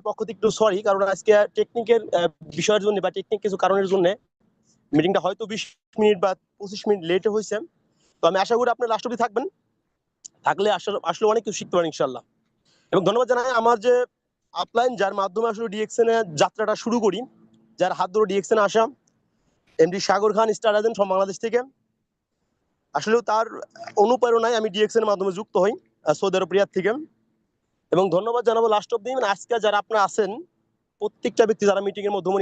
পক্ষ থেকে একটু সরি, কারণ আজকে টেকনিকের বিষয়ের জন্য বা টেকনিক কিছু কারণের জন্য মিটিংটা হয়তো 20 মিনিট বা 25 মিনিট লেটে হয়েছে। তো আমি আশা করি আপনি লাস্ট অবধি থাকবেন, থাকলে আসলে অনেক কিছু শিখতে পারেন ইনশাল্লাহ। এবং ধন্যবাদ জানাই আমার যে আপলাইন, যার মাধ্যমে আসলে ডিএক্সএন এর যাত্রাটা শুরু করি, যার হাত ধরে ডিএক্সএন আসা, MD Sagar Khan, star agent from Bangladesh থেকে। আসলেও তার অনুপ্রেরণায় আমি ডিএক্সএন এর মাধ্যমে যুক্ত হই সৌদি আরব রিয়াদ থেকে। এবং ধন্যবাদ জানাবো লাস্ট অব্দি, মানে আজকে যারা আপনারা আছেন প্রত্যেকটা ব্যক্তি যারা মিটিং এর মাধ্যমে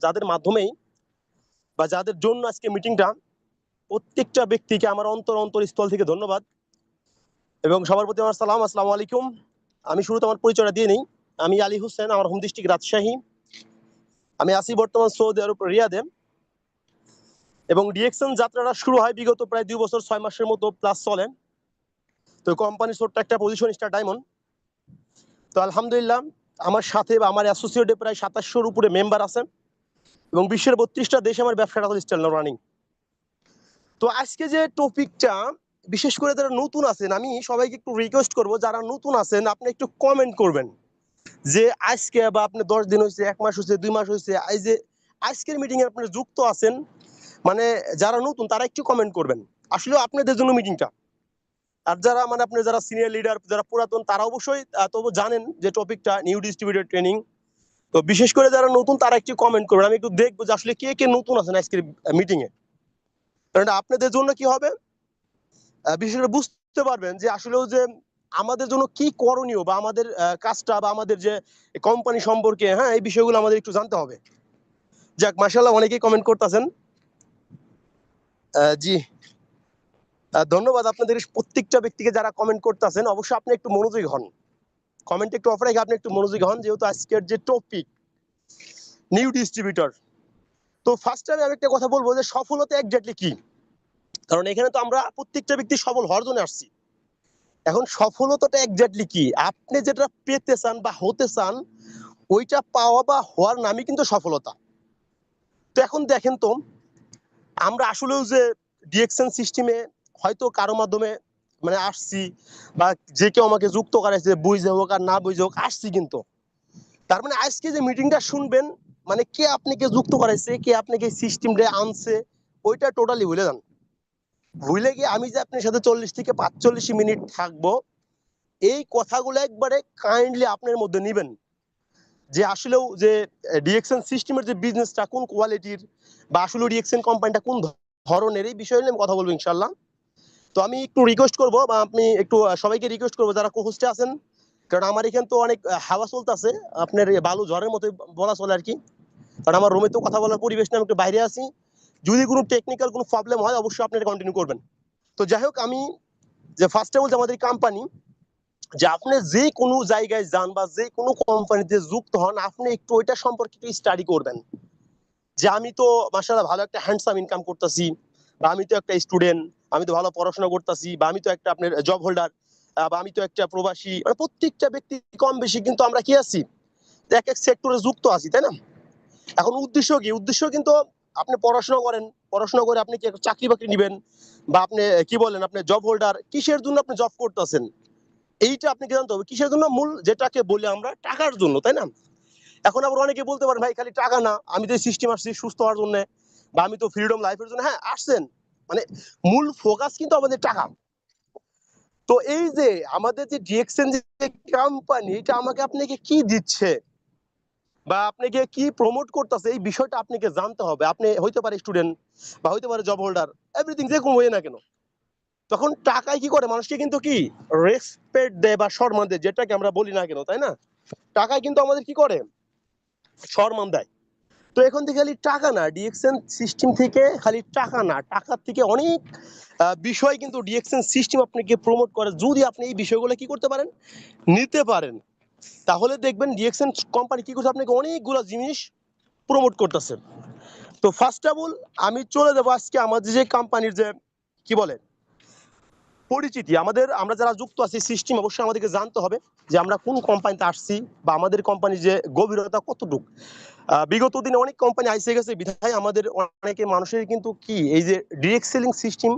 যাদের মাধ্যমেই বা যাদের জন্য আজকে মিটিংটা, প্রত্যেকটা ব্যক্তিকে আমার অন্তরস্থল থেকে ধন্যবাদ এবং সবার প্রতি আমার সালাম, আসসালামু আলাইকুম। আমি শুরুতে আমার পরিচয়টা দিয়ে নিই। আমি আলী হোসেন, আমার হোম ডিস্ট্রিক্ট রাজশাহী। আমি আছি বর্তমান সৌদি আরব রিয়াদে। এবং ডিএক্সএন যাত্রাটা শুরু হয় বিগত প্রায় 2 বছর 6 মাসের মতো প্লাস চলে। তো কোম্পানির ছোট্ট একটা পজিশন স্টার ডায়মন্ড। তো আলহামদুলিল্লাহ আমার সাথে বা আমার অ্যাসোসিয়েটে প্রায় 2700-র উপরে মেম্বার আছে এবং বিশ্বের 32টা দেশে আমার ব্যবসাটা স্টিল রানিং। তো আজকে যে টপিকটা, বিশেষ করে যারা নতুন আছেন, আমি সবাইকে একটু রিকোয়েস্ট করব, যারা নতুন আছেন আপনি একটু কমেন্ট করবেন যে আজকে বা আপনি 10 দিন হয়েছে, 1 মাস হয়েছে, 2 মাস হয়েছে, এই যে আজকের মিটিং এ আপনারা যুক্ত আছেন, মানে যারা নতুন তারা একটু কমেন্ট করবেন। আসলে আপনাদের জন্য মিটিংটা। আর যারা মানে আপনি যারা সিনিয়র লিডার, যারা পুরাতন, তারা অবশ্যই তবু জানেন যে টপিকটা নিউ ডিস্ট্রিবিউটর ট্রেনিং। তো বিশেষ করে যারা নতুন তারা একটু কমেন্ট করবেন, আমি একটু দেখবো যে আসলে কে কে নতুন আছেন আজকের মিটিং এ। কারণ আপনাদের জন্য কি হবে, বিশেষ করে বুঝতে পারবেন যে আসলেও যে আমাদের জন্য কি করণীয় বা আমাদের কাজটা বা আমাদের যে কোম্পানি সম্পর্কে, হ্যাঁ, এই বিষয়গুলো আমাদের একটু জানতে হবে। যাক, মাশাআল্লাহ অনেকেই কমেন্ট করতেছেন। জি, ধন্যবাদ আপনাদের প্রত্যেকটা ব্যক্তিকে যারা কমেন্ট করতেছেন। অবশ্যই আপনি একটু মনোযোগী হন, কমেন্ট একটু অফ রেখে আপনি একটু মনোযোগী হন, যেহেতু আজকের যে টপিক নিউ ডিস্ট্রিবিউটর। তো ফার্স্ট আমি একটা কথা বলবো যে সফলতা এক্স্যাক্টলি কি, কারণ এখানে তো আমরা প্রত্যেকটা ব্যক্তি সফল হওয়ার জন্য আসছি। এখন সফলতাটা এক্স্যাক্টলি কি, আপনি যেটা পেতে চান বা হতে চান, ওইটা পাওয়া বা হওয়ার নামই কিন্তু সফলতা। তো এখন দেখেন তো, আমরা আসলেও যে ডিএক্সএন সিস্টেমে হয়তো কারো মাধ্যমে মানে আসছি, বা যে কেউ আমাকে যুক্ত করাইছে, বুঝে হোক আর না বুঝে হোক আসছি, কিন্তু তার মানে আজকে যে মিটিংটা শুনবেন, মানে কে আপনাকে যুক্ত করাইছে, কে আপনাকে সিস্টেমটা আনছে, ওইটা টোটালি ভুলে যান। ভুলে গিয়ে আমি যে আপনার সাথে 40 থেকে 45 মিনিট থাকবো, এই কথাগুলো একবারে কাইন্ডলি আপনার মধ্যে নিবেন যে আসলেও যে ডিএক্সএন সিস্টেমের যে বিজনেসটা কোন কোয়ালিটির, বা আসলে ডিএক্সএন কোম্পানিটা কোন ধরনের, এই বিষয় নিয়ে আমি কথা বলবো ইনশাল্লাহ। তো আমি একটু রিকোয়েস্ট করবো, বা আপনি একটু সবাইকে রিকোয়েস্ট করবো যারা কোহোস্টে আছেন, কারণ আমার এখানে তো অনেক হাওয়া চলতেছে, আপনার বালু ঝড়ের মতো বলা চলে আর কি। কারণ আমার রুমে তো কথা বলার পরিবেশ না, আমি একটু বাইরে আছি। যদি কোনো টেকনিক্যাল কোনো প্রবলেম হয় অবশ্যই আপনারা কন্টিনিউ করবেন। তো যাই হোক, আমি যে ফার্স্টে বলছি আমাদের কোম্পানি, যে আপনি যে কোনো জায়গায় যান বা যে কোনো কোম্পানিতে যুক্ত হন, আপনি একটু ওইটা সম্পর্কে একটু স্টাডি করবেন যে আমি তো মাশাআল্লাহ ভালো একটা হ্যান্ডসাম ইনকাম করতেছি, বা আমি তো একটা স্টুডেন্ট, আমি তো ভালো পড়াশোনা করতেছি, বা আমি তো একটা আপনার জব হোল্ডার, বা আমি তো একটা প্রবাসী। মানে প্রত্যেকটা ব্যক্তি কম বেশি কিন্তু আমরা কি আছি, এক এক সেক্টরে যুক্ত আছি, তাই না? এখন উদ্দেশ্য কি, উদ্দেশ্য কিন্তু আপনি পড়াশোনা করেন, পড়াশোনা করে আপনি কি চাকরি বাকরি নেবেন, বা আপনি কি বলেন, আপনি জব হোল্ডার, কিসের জন্য আপনি জব করতেছেন, এইটা আপনাকে জানতে হবে। কিসের জন্য, মূল যেটাকে বলি আমরা টাকার জন্য, তাই না? এখন আবার অনেকে বলতে পারেন ভাই খালি টাকা না, আমি তো সিস্টেম আসছি সুস্থ হওয়ার জন্য, বা আমি তো ফ্রিডম লাইফের জন্য। হ্যাঁ আসছেন, মানে মূল ফোকাস কিন্তু আমাদের টাকা। তো এই যে আমাদের যে ডিএক্সএন যে কোম্পানি, এটা আমাকে আপনাকে কি দিচ্ছে বা আপনাকে কি প্রমোট করতেছে, এই বিষয়টা আপনাকে জানতে হবে। আপনি হইতে পারে স্টুডেন্ট, বা হইতে পারে জব হোল্ডার, এভরিথিং যে কোনো হয়ে না কেন, তখন টাকায় কি করে মানুষকে কিন্তু কি রেসপেক্ট দেয় বা সম্মান দেয়, যেটাকে আমরা বলি না কেন, তাই না? টাকায় কিন্তু আমাদের কি করে সম্মান দেয়। তো এখন থেকে খালি টাকা না, ডিএক্সএন সিস্টেম থেকে খালি টাকা না, টাকার থেকে অনেক বিষয় কিন্তু ডিএক্সএন সিস্টেম আপনাকে প্রমোট করে। যদি আপনি এই বিষয়গুলো কি করতে পারেন, নিতে পারেন, তাহলে দেখবেন ডিএক্সএন কোম্পানি কি করছে, আপনাকে অনেকগুলো জিনিস প্রমোট করতেছে। তো ফার্স্ট অফ অল আমি চলে যাবো আজকে আমাদের যে কোম্পানির যে কি বলে পরিচিতি, আমরা যারা যুক্ত আছি সিস্টেম, অবশ্যই আমাদেরকে জানতে হবে যে আমরা কোন কোম্পানিতে আসছি, বা আমাদের কোম্পানির যে গভীরতা কতটুকু। বিগত দিনে অনেক কোম্পানি আইসে গেছে, বিধায় আমাদের অনেকে মানুষের কিন্তু কি এই যে ডিরেক্ট সেলিং সিস্টেম,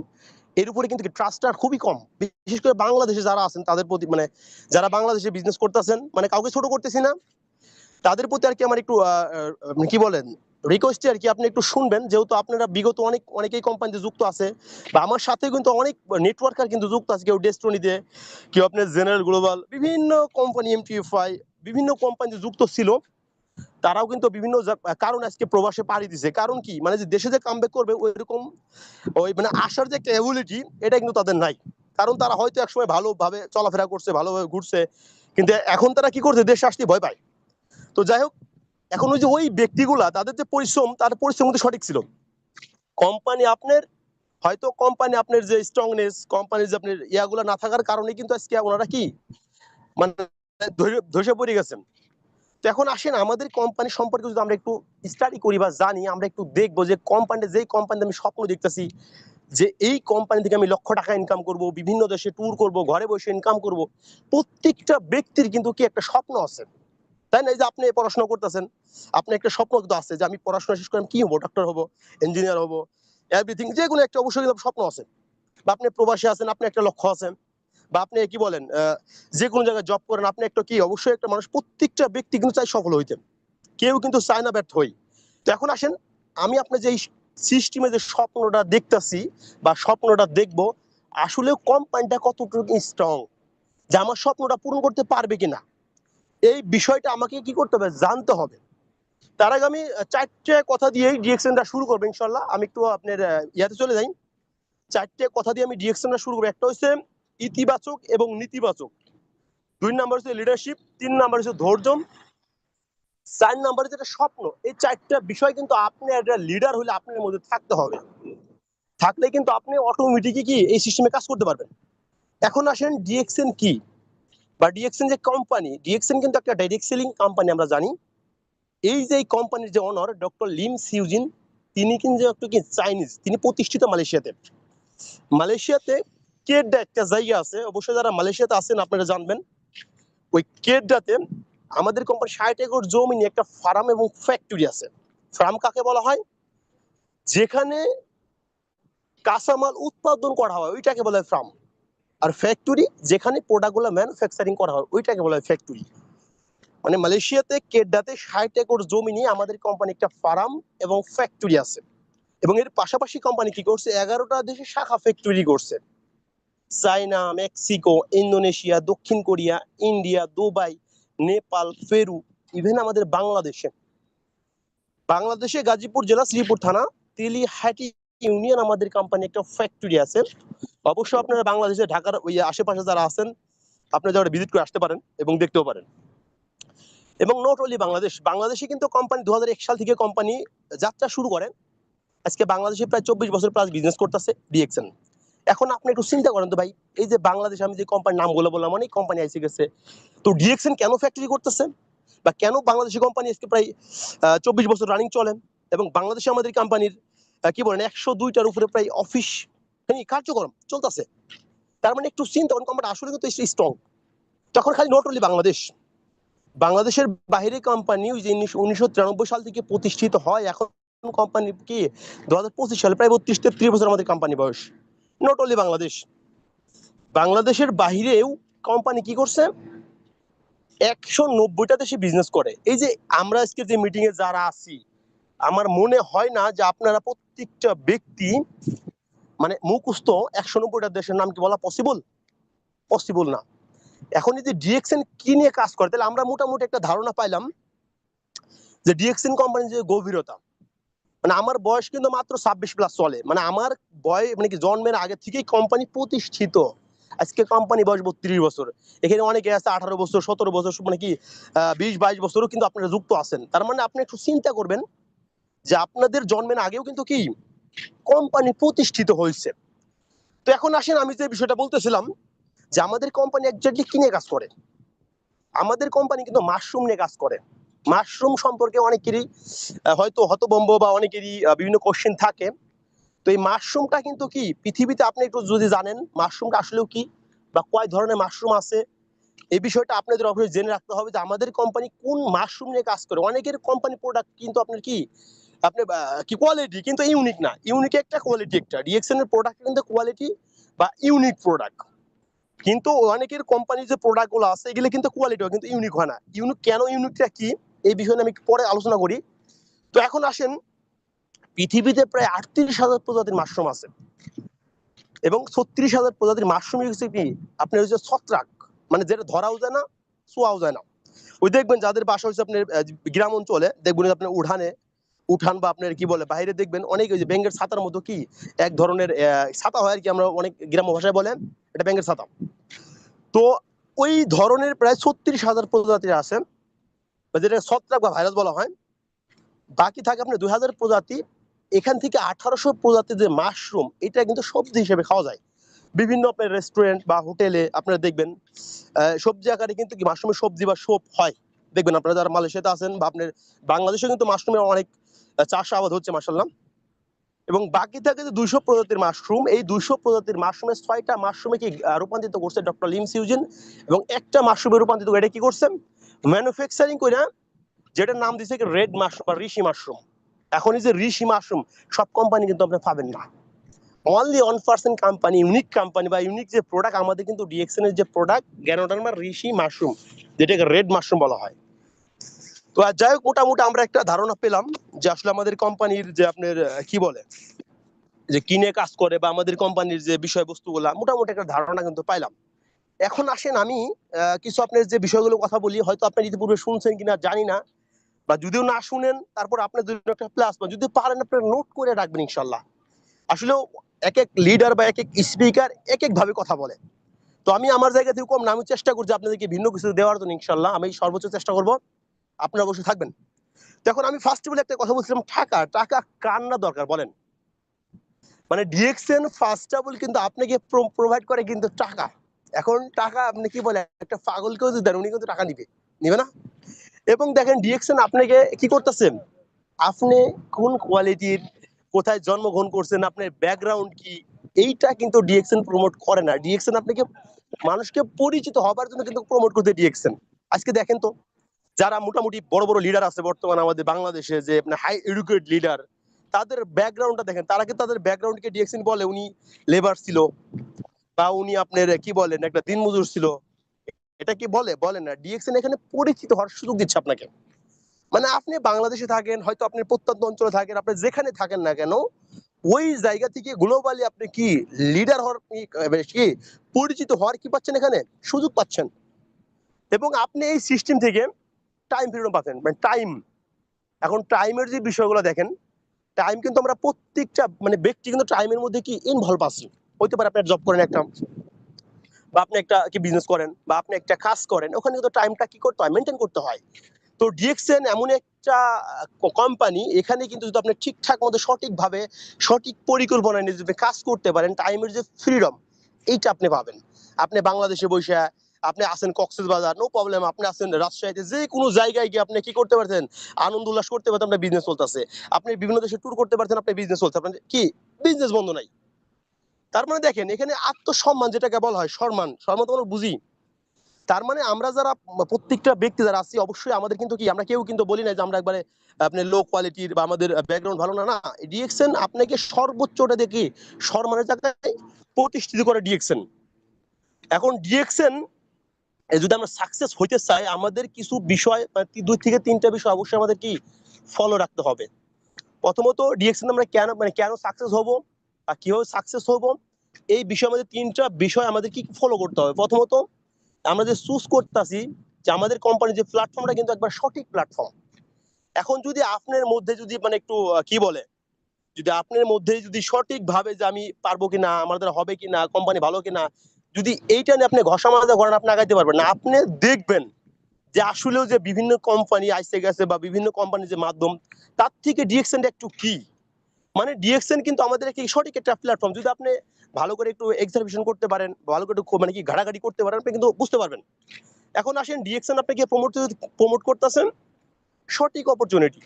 এর উপরে কিন্তু ট্রাস্টটা খুবই কম। বিশেষ করে বাংলাদেশে যারা আছেন তাদের প্রতি, মানে যারা বাংলাদেশে বিজনেস করতেছেন, মানে কাউকে ছোট করতেছি না, তাদের প্রতি আর কি আমার একটু কি বলেন রিকোয়েস্ট আর কি, আপনি একটু শুনবেন, যেহেতু আপনারা বিগত অনেকেই কোম্পানিতে যুক্ত আছে, বা আমার সাথে কিন্তু অনেক নেটওয়ার্কার কিন্তু যুক্ত আছে, কেউ ডেস্টনিতে, কেউ আপনার জেনারেল গ্লোবাল, বিভিন্ন কোম্পানি এমটিএফআই, বিভিন্ন কোম্পানিতে যুক্ত ছিল। তারাও কিন্তু বিভিন্ন কারণ আজকে প্রবাসে পাড়ি দিছে। কারণ কি, মানে যে দেশে যে কামব্যাক করবে ওইরকম ওই মানে আসার যে একটা এবিলিটি, এটা কিন্তু তাদের নাই। কারণ তারা হয়তো একসময় ভালোভাবে চলাফেরা করছে, ভালোভাবে ঘুরছে, কিন্তু এখন তারা কি করছে, দেশে আসতে ভয় পায়। তো যাই হোক, এখন ওই যে ওই ব্যক্তিগুলা তাদের যে পরিশ্রম, তার পরিশ্রম কিন্তু সঠিক ছিল। কোম্পানি আপনার হয়তো কোম্পানি আপনার যে স্ট্রংনেস, কোম্পানির যে আপনার ইয়াগুলা না থাকার কারণে কিন্তু আজকে ওনারা কি মানে ধসে পড়ে গেছেন। তো এখন আসেন আমাদের কোম্পানি সম্পর্কে যদি আমরা একটু স্টাডি করি বা জানি, আমরা একটু দেখবো যে কোম্পানি, যেই কোম্পানিতে আমি স্বপ্ন দেখতেছি যে এই কোম্পানি থেকে আমি লক্ষ টাকা ইনকাম করব, বিভিন্ন দেশে ট্যুর করব, ঘরে বসে ইনকাম করব, প্রত্যেকটা ব্যক্তির কিন্তু কি একটা স্বপ্ন আছে, তাই না? এই যে আপনি পড়াশোনা করতেছেন, আপনার একটা স্বপ্ন কিন্তু আছে যে আমি পড়াশোনা শেষ করে কি হবো, ডক্টর হবো, ইঞ্জিনিয়ার হবো, এভরিথিং, যে কোনো একটা অবশ্যই স্বপ্ন আছে। বা আপনি প্রবাসী আছেন, আপনি একটা লক্ষ্য আছে, বা আপনি কি বলেন যে কোনো জায়গায় জব করেন, আপনি একটা কি, অবশ্যই একটা মানুষ, প্রত্যেকটা ব্যক্তি কিন্তু চাই সফল হইতে, কেউ কিন্তু চায় না ব্যর্থ হই। তো এখন আসেন, আমি আপনার যে সিস্টেমে যে স্বপ্নটা দেখতেছি বা স্বপ্নটা দেখবো, আসলে কোম্পানিটা কতটুকু স্ট্রং, যে আমার স্বপ্নটা পূরণ করতে পারবে কিনা, এই বিষয়টা আমাকে কি করতে হবে, জানতে হবে। তার আগে আমি চারটে কথা দিয়েই ডিএক্সএনটা শুরু করবো ইনশাল্লাহ। আমি একটু আপনার ইয়াতে চলে যাই। চারটে কথা দিয়ে আমি ডিএক্সএনটা শুরু করবো। একটা হচ্ছে ইতিবাচক এবং নেতিবাচক, 2 নাম্বার হচ্ছে লিডারশিপ, 3 নাম্বার হচ্ছে ধৈর্য, 4 নাম্বার যেটা স্বপ্ন। এই চারটা বিষয় কিন্তু আপনি একটা লিডার হলে আপনার মধ্যে থাকতে হবে, থাকলে কিন্তু আপনি অটোমেটিকই কি এই সিস্টেমে কাজ করতে পারবেন। এখন আসেন ডিএক্সএন কি, বা ডিএক্সএন যে কোম্পানি, ডিএক্সএন কিন্তু একটা ডাইরেক্ট সেলিং কোম্পানি আমরা জানি। এই যে কোম্পানির যে অনার ডক্টর লিম সিউজিন, তিনি কিন্তু একটু কি চাইনিজ, তিনি প্রতিষ্ঠিত মালয়েশিয়াতে। মালয়েশিয়াতে কেডা একটা জায়গা আছে, অবশ্যই যারা মালয়েশিয়াতে আছেন আপনারা জানবেন। ওই কেডাতে আমাদের কোম্পানি 60 একর জমি নিয়ে একটা ফার্ম এবং ফ্যাক্টরি আছে। ফার্ম কাকে বলা হয়, যেখানে কাঁচামাল উৎপাদন করা হয় ওইটাকে বলা হয় ফার্ম। আর ফ্যাক্টরি যেখানে প্রোডাক্টগুলো ম্যানুফ্যাকচারিং করা হয় ওইটাকে বলা হয় ফ্যাক্টরি। মানে মালয়েশিয়াতে কেডাতে 60 একর জমি নিয়ে আমাদের কোম্পানি একটা ফার্ম এবং ফ্যাক্টরি আছে। এবং এর পাশাপাশি কোম্পানি কি করছে, 11টা দেশে শাখা ফ্যাক্টরি করছে। চায়না, মেক্সিকো, ইন্দোনেশিয়া, দক্ষিণ Korea, India, Dubai, Nepal, Peru, even আমাদের বাংলাদেশে গাজীপুর জেলা, শ্রীপুর থানা, তেলিহাটি ইউনিয়ন আমাদের কোম্পানি একটা ফ্যাক্টরি আছে। অবশ্য আপনারা বাংলাদেশে ঢাকার ওই আশেপাশে যারা আছেন, আপনারা যারা ভিজিট করে আসতে পারেন এবং দেখতেও পারেন। এবং নট অনলি বাংলাদেশে কিন্তু কোম্পানি 2001 সাল থেকে কোম্পানি যাত্রা শুরু করে। আজকে বাংলাদেশে প্রায় 24 বছর প্লাস বিজনেস করতেছে ডিএক্সএন। এখন আপনি একটু চিন্তা করেন তো ভাই, এই যে বাংলাদেশে আমি যে কোম্পানির নামগুলো বললাম, অনেক কোম্পানি এসে গেছে, তো ডিএক্সএন কেন ফ্যাক্টরি করতেছে, বা কেন বাংলাদেশি কোম্পানি আজকে প্রায় 24 বছর রানিং চলেন, এবং বাংলাদেশে আমাদের কোম্পানির কি বলেন 102টার উপরে প্রায় অফিস কার্যক্রম চলতেছে। তার মানে একটু চিন্তা করেন, কোম্পানি আসলে কিন্তু স্ট্রং। তখন খালি নট অনলি বাংলাদেশের বাইরে কোম্পানি ওই যে 1993 সাল থেকে প্রতিষ্ঠিত হয়। এখন কোম্পানি কি 2025 সালে প্রায় 32-33 বছর আমাদের কোম্পানি বয়স। নট অনলি বাংলাদেশের বাহিরেও কোম্পানি কি করছে, 190টা দেশে বিজনেস করে। এই যে আমরা আজকে যে মিটিং এ যারা আছি, আমার মনে হয় না যে আপনারা প্রত্যেকটা ব্যক্তি মানে মুখস্থ 190টা দেশের নাম কি বলা পসিবল না। এখন যদি ডিএক্সএন কি নিয়ে কাজ করে, তাহলে আমরা মোটামুটি একটা ধারণা পাইলাম যে ডিএক্সএন কোম্পানির যে গভীরতা। মানে আমার বয়স কিন্তু মাত্র 26 প্লাস চলে, মানে আমার বয়স মানে কি জন্মের আগে থেকেই কোম্পানি প্রতিষ্ঠিত। আজকে কোম্পানি বয়স 32 বছর, এখানে অনেকে আছে 18 বছর, 17 বছর, মানে কি 20-22 বছরও কিন্তু আপনারা যুক্ত আছেন। তার মানে আপনি একটু চিন্তা করবেন যে আপনাদের জন্মের আগেও কিন্তু কি কোম্পানি প্রতিষ্ঠিত হয়েছে। তো এখন আসেন, আমি যে বিষয়টা বলতেছিলাম যে আমাদের কোম্পানি একজাক্টলি কি নিয়ে কাজ করে। আমাদের কোম্পানি কিন্তু মাশরুম নিয়ে কাজ করে। মাশরুম সম্পর্কে অনেকেরই হয়তো হতভম্ব বা অনেকেরই বিভিন্ন কোশ্চেন থাকে। তো এই মাশরুমটা কিন্তু কি পৃথিবীতে আপনি একটু যদি জানেন মাশরুমটা আসলেও কি, বা কয় ধরনের মাশরুম আছে, এই বিষয়টা আপনাদের অবশ্যই জেনে রাখতে হবে যে আমাদের কোম্পানি কোন মাশরুম নিয়ে কাজ করে। অনেকের কোম্পানি প্রোডাক্ট কিন্তু আপনার কি আপনি কি কোয়ালিটি কিন্তু ইউনিক না, ইউনিক একটা কোয়ালিটি একটা রিঅ্যাকশন এর প্রোডাক্ট কিন্তু কোয়ালিটি বা ইউনিক প্রোডাক্ট। কিন্তু অনেকের কোম্পানির যে প্রোডাক্ট গুলো আছে এগুলো কিন্তু কোয়ালিটি কিন্তু ইউনিক হয় না। ইউনিক কেন, ইউনিকটা কি, এই বিষয় নিয়ে আমি পরে আলোচনা করি। তো এখন আসেন, পৃথিবীতে প্রায় 38,000 প্রজাতির মাশরুম আছে এবং 36,000 প্রজাতির মাশরুম হচ্ছে কি আপনার হচ্ছে ছত্রাক, মানে যেটা ধরাও যায় না, ছোঁয়াও যায় না। ওই দেখবেন যাদের বাসা হচ্ছে আপনার গ্রাম অঞ্চলে, দেখবেন আপনার উঠান বা আপনার কি বলে বাইরে দেখবেন অনেক ওই যে ব্যাঙের ছাতার মতো কি এক ধরনের ছাতা হয় আর কি, আমরা অনেক গ্রাম্য ভাষায় বলে এটা ব্যাঙের ছাতা। তো ওই ধরনের প্রায় 36,000 প্রজাতির আছে, যেটা ছত্রাক বা ভাইরাস বলা হয়। বাকি থাকে আপনার 2,000 প্রজাতি। এখান থেকে 1800 প্রজাতির যে মাশরুম, এটা কিন্তু সবজি হিসেবে খাওয়া যায়। বিভিন্ন আপনার রেস্টুরেন্ট বা হোটেলে আপনারা দেখবেন সবজি আকারে কিন্তু কি মাশরুমের সবজি বা সোপ হয়। দেখবেন আপনারা যারা মালয়েশিয়াতে আছেন বা আপনার বাংলাদেশে কিন্তু মাশরুমের অনেক চাষ আবাদ হচ্ছে মাশাআল্লাহ। এবং বাকি থাকে যে 200 প্রজাতির মাশরুম, এই 200 প্রজাতির মাশরুমের 6টা মাশরুমে কি রূপান্তরিত করছে ডক্টর লিম সিউজিন, এবং একটা মাশরুমে রূপান্তরিত করে এটা কি করছে ম্যানুফ্যাকচারিং করে, যেটার নাম দিয়েছে রেড মাশরুম বা ঋষি মাশরুম। এখন এই যে ঋষি মাশরুম সব কোম্পানি কিন্তু আপনি পাবেন না, অনলি 1% কোম্পানি, ইউনিক কোম্পানি বা ইউনিক যে প্রোডাক্ট আমাদের কিন্তু ডিএক্সএন এর যে প্রোডাক্ট গ্যানোডার্মা ঋষি মাশরুম, যেটাকে রেড মাশরুম বলা হয়। তো আর যাই হোক, মোটামুটি আমরা একটা ধারণা পেলাম যে আসলে আমাদের কোম্পানির যে আপনার কি বলে যে কিনে কাজ করে বা আমাদের কোম্পানির যে বিষয়বস্তুগুলা, মোটামুটি একটা ধারণা কিন্তু পাইলাম। এখন আসেন আমি কিছু আপনার যে বিষয়গুলো কথা বলি, হয়তো আপনি ইতিপূর্বে শুনছেন কিনা জানি না, বা যদিও না শুনেন তারপর আপনার জন্য একটা প্লাস, বা যদি পারেন আপনারা নোট করে রাখবেন ইনশাল্লাহ। আসলে এক এক লিডার বা এক এক স্পিকার এক এক ভাবে কথা বলে। তো আমি আমার জায়গা থেকে কম না, আমি চেষ্টা করছি আপনাদেরকে ভিন্ন কিছু দেওয়ার জন্য, ইনশাল্লাহ আমি সর্বোচ্চ চেষ্টা করব, আপনারা অবশ্যই থাকবেন। তখন আমি ফার্স্ট অফ অল একটা কথা বলছিলাম, টাকা টাকা কার না দরকার বলেন। মানে ডিএক্সএন ফার্স্ট অফ অল কিন্তু আপনাকে প্রোভাইড করে কিন্তু টাকা। এখন টাকা আপনি কি বলে একটা পাগলকেও যদি দেন উনি কিন্তু টাকা নিবে না। এবং দেখেন ডিএক্সএন আপনাকে কি করতেছেন, আপনি কোন কোয়ালিটির, কোথায় জন্মগ্রহণ করছেন, আপনার ব্যাকগ্রাউন্ড কি, এইটা কিন্তু ডিএক্সএন প্রমোট করে না। ডিএক্সএন আপনাকে মানুষকে পরিচিত হবার জন্য কিন্তু প্রমোট করতে ডিএক্সএন। আজকে দেখেন তো যারা মোটামুটি বড় বড় লিডার আছে বর্তমানে আমাদের বাংলাদেশে, যে হাই এডুকেটেড লিডার, তাদের ব্যাকগ্রাউন্ডটা দেখেন, তারা কিন্তু তাদের ব্যাকগ্রাউন্ডকে ডিএক্সএন বলে উনি লেবার ছিল, বা উনি আপনার কি বলেন একটা দিনমজুর ছিল। এটা কি বলে না, ডিএক্সএন এখানে পরিচিত হওয়ার সুযোগ দিচ্ছে আপনাকে। মানে আপনি বাংলাদেশে থাকেন, হয়তো আপনি প্রত্যন্ত অঞ্চলে থাকেন, আপনি যেখানে থাকেন না কেন, ওই জায়গা থেকে গ্লোবালি আপনি কি লিডার হওয়ার কি পরিচিত হওয়ার কি পাচ্ছেন, এখানে সুযোগ পাচ্ছেন। এবং আপনি এই সিস্টেম থেকে টাইম ফ্রিডম পাচ্ছেন, মানে টাইম। এখন টাইমের যে বিষয়গুলো দেখেন, টাইম কিন্তু আমরা প্রত্যেকটা মানে ব্যক্তি কিন্তু টাইমের মধ্যে কি ইনভলভ আছি। হইতে পারে আপনি জব করেন একটা, বা আপনি একটা কি বিজনেস করেন, বা আপনি একটা কাজ করেন, ওখানে কিন্তু টাইমটা কি করতে হয়, মেনটেন করতে হয়। তো ডিএক্সএন এমন একটা কোম্পানি, এখানে কিন্তু যদি আপনি ঠিকঠাক মতো সঠিকভাবে সঠিক পরিকল্পনা নিয়ে যদি কাজ করতে পারেন, টাইমের যে ফ্রিডম এইটা আপনি পাবেন। আপনি বাংলাদেশে বসে আপনি আছেন কক্সবাজার, নো প্রবলেম, আপনি আছেন রাজশাহীতে, যে কোনো জায়গায় গিয়ে আপনি কি করতে পারছেন, আনন্দ উল্লাস করতে পারছেন, আপনার বিজনেস চলতেছে। আপনি বিভিন্ন দেশে ট্যুর করতে পারছেন, আপনার বিজনেস চলছে, আপনার কি বিজনেস বন্ধ নাই। তার মানে দেখেন এখানে আত্মসম্মান যেটাকে বলা হয়, সম্মান সম্মান তো আমরা বুঝি। তার মানে আমরা যারা প্রত্যেকটা ব্যক্তি যারা আছি, অবশ্যই আমাদের কিন্তু কি আমরা কেউ কিন্তু বলি না যে আমরা একবারে আপনি লো কোয়ালিটির বা আমাদের ব্যাকগ্রাউন্ড ভালো না, না। ডিএক্সএন আপনাকে সর্বোচ্চটা দেখি সম্মানের জায়গায় প্রতিষ্ঠিত করে ডিএক্সএন। এখন ডিএক্সএন যদি আমরা সাকসেস হইতে চাই, আমাদের কিছু বিষয় 2 থেকে 3টা বিষয় অবশ্যই আমাদের কি ফলো রাখতে হবে। প্রথমত ডিএক্সএন আমরা কেন সাকসেস হব আর কিভাবে সাকসেস হব, এই বিষয়ে আমাদের 3টা বিষয় আমাদের কি ফলো করতে হবে। প্রথমত আমরা যে চুজ করতেছি যে আমাদের কোম্পানির যে প্ল্যাটফর্মটা কিন্তু একবার সঠিক প্ল্যাটফর্ম। এখন যদি আপনার মধ্যে যদি মানে একটু কি বলে, যদি আপনার মধ্যে যদি সঠিক ভাবে যে আমি পারবো কিনা, আমার দ্বারা হবে কিনা, কোম্পানি ভালো কিনা, যদি এইটা নিয়ে আপনি ঘষা মাজা করেন, আপনি আগাইতে পারবেন না। আপনি দেখবেন যে আসলেও যে বিভিন্ন কোম্পানি আইসে গেছে বা বিভিন্ন কোম্পানির যে মাধ্যম, তার থেকে ডিএক্সএন একটু কি, মানে ডিএক্সএন কিন্তু আমাদের কি সঠিক একটা প্ল্যাটফর্ম। যদি আপনি ভালো করে একটু এক্সামিনেশন করতে পারেন, ভালো করে মানে কি ঘাটাঘাটি করতে পারেন, আপনি কিন্তু বুঝতে পারবেন। এখন আসেন ডিএক্সএন আপনাকে প্রমোট করতেছেন সঠিক অপরচুনিটি।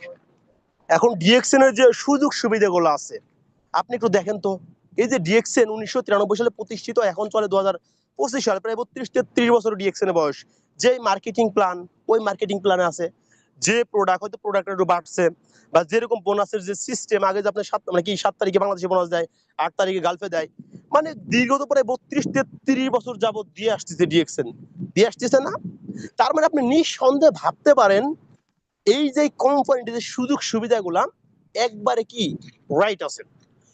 এখন ডিএক্সএন এর যে সুযোগ সুবিধাগুলো আছে আপনি একটু দেখেন তো। এই যে ডিএক্সএন 1993 সালে প্রতিষ্ঠিত, এখন চলে 2025 সাল, প্রায় 32-33 বছর ডিএক্সএন এর বয়স। যে মার্কেটিং প্ল্যান, ওই মার্কেটিং প্ল্যানে আছে, যে প্রোডাক্ট হয়তো প্রোডাক্টের একটু বাড়ছে, বা যেরকম বোনাসের যে সিস্টেম, আগে যে আপনার 7 তারিখে বাংলাদেশে বোনাস দেয়, 8 তারিখে গালফে দেয়, মানে দীর্ঘত প্রায় 32-33 বছর যাবত দিয়ে আসতেছে ডিএক্সএন, দিয়ে আসতেছে না। তার মানে আপনি নিঃসন্দেহে ভাবতে পারেন এই যে কোম্পানিটিতে সুযোগ সুবিধাগুলা একবারে কি রাইট আছে।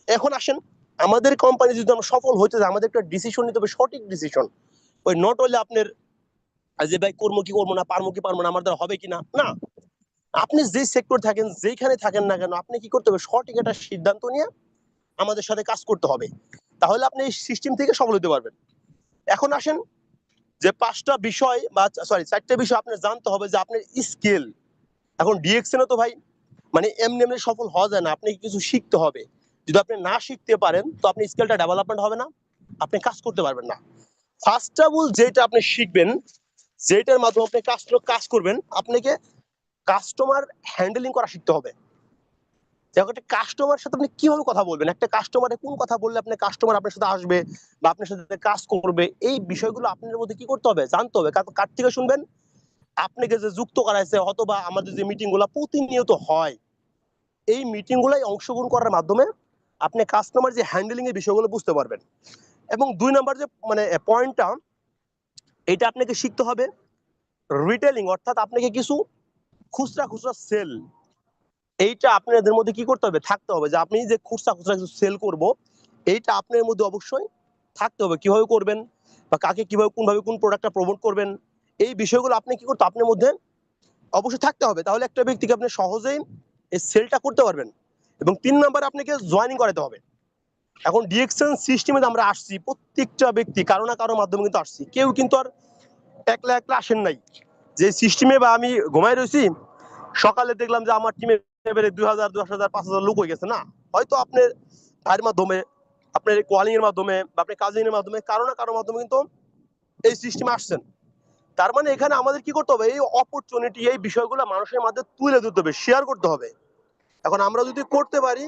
এখন আসেন, আমাদের কোম্পানি যদি আমরা সফল হইতে যাই, আমাদের একটা ডিসিশন নিতে হবে, সঠিক ডিসিশন। ওই নট হলে আপনার যে ভাই করবো কি করবো না, পারবো কি পারবো না, আমার দ্বারা হবে কি না, না। আপনি যে সেক্টর থাকেন, যেখানে থাকেন না কেন, আপনি কি করতে হবে, সঠিক একটা সিদ্ধান্ত নিয়ে আমাদের সাথে কাজ করতে হবে। তাহলে আপনি এই সিস্টেম থেকে সফল হতে পারবেন। এখন আসেন, যে 5টা বিষয় বা সরি 4টে বিষয় আপনার জানতে হবে, যে আপনার স্কিল। এখন ডিএক্সএন তো ভাই মানে এমনি এমনি সফল হওয়া যায় না, আপনি কিছু শিখতে হবে। যদি আপনি না শিখতে পারেন, তো আপনি স্কিলটা ডেভেলপমেন্ট হবে না, আপনি কাজ করতে পারবেন না। ফার্স্ট অফ অল যেটা আপনি শিখবেন, যেটার মাধ্যমে আপনি কাজ করবেন, আপনাকে কাস্টমার হ্যান্ডেলিং করা শিখতে হবে। যেমন একটা কাস্টমার সাথে আপনি কিভাবে কথা বলবেন, একটা কাস্টমারে কোন কথা বললে আপনি কাস্টমার আপনার সাথে আসবে বা আপনার সাথে কাজ করবে, এই বিষয়গুলো আপনার মধ্যে কি করতে হবে, জানতে হবে। কার থেকে শুনবেন, আপনাকে যে যুক্ত করাইছে, অথবা আমাদের যে মিটিং গুলা প্রতিনিয়ত হয়, এই মিটিং গুলাই অংশগ্রহণ করার মাধ্যমে আপনি কাস্টমার যে হ্যান্ডেলিং এর বিষয়গুলো বুঝতে পারবেন। এবং 2 নম্বর যে মানে পয়েন্টটা, এটা আপনাকে শিখতে হবে রিটেলিং, অর্থাৎ আপনাকে কিছু খুচরা খুচরা সেল, এইটা আপনাদের মধ্যে কি করতে হবে, থাকতে হবে। যে আপনি যে খুচরা খুচরা কিছু সেল করব, এইটা আপনার মধ্যে অবশ্যই থাকতে হবে। কিভাবে করবেন বা কাকে কিভাবে কোনভাবে কোন প্রোডাক্টটা প্রমোট করবেন, এই বিষয়গুলো আপনি কি করতে, আপনার মধ্যে অবশ্যই থাকতে হবে। তাহলে একটা ব্যক্তিকে আপনি সহজেই এই সেলটা করতে পারবেন। এবং 3 নম্বরে আপনাকে জয়েনিং করাতে হবে। এখন ডিএক্সএন সিস্টেমে আমরা আসছি, প্রত্যেকটা ব্যক্তি কারো না কারোর মাধ্যমে কিন্তু আসছি, কেউ কিন্তু আর একলা একলা আসেন নাই। যে সিস্টেমে বা আমি ঘুমাই রয়েছি, সকালে দেখলাম যে আমার টিমে 2,000 10,000 5,000 লোক হয়ে গেছে, না। হয়তো আপনার ভাইয়ের মাধ্যমে, আপনার কলিং এর মাধ্যমে বা আপনার কাজিনের মাধ্যমে, কারো না কারোর মাধ্যমে কিন্তু এই সিস্টেমে আসছেন। তার মানে এখানে আমাদের কি করতে হবে, এই অপরচুনিটি, এই বিষয়গুলো মানুষের মাঝে তুলে ধরতে হবে, শেয়ার করতে হবে। এখন আমরা যদি করতে পারি,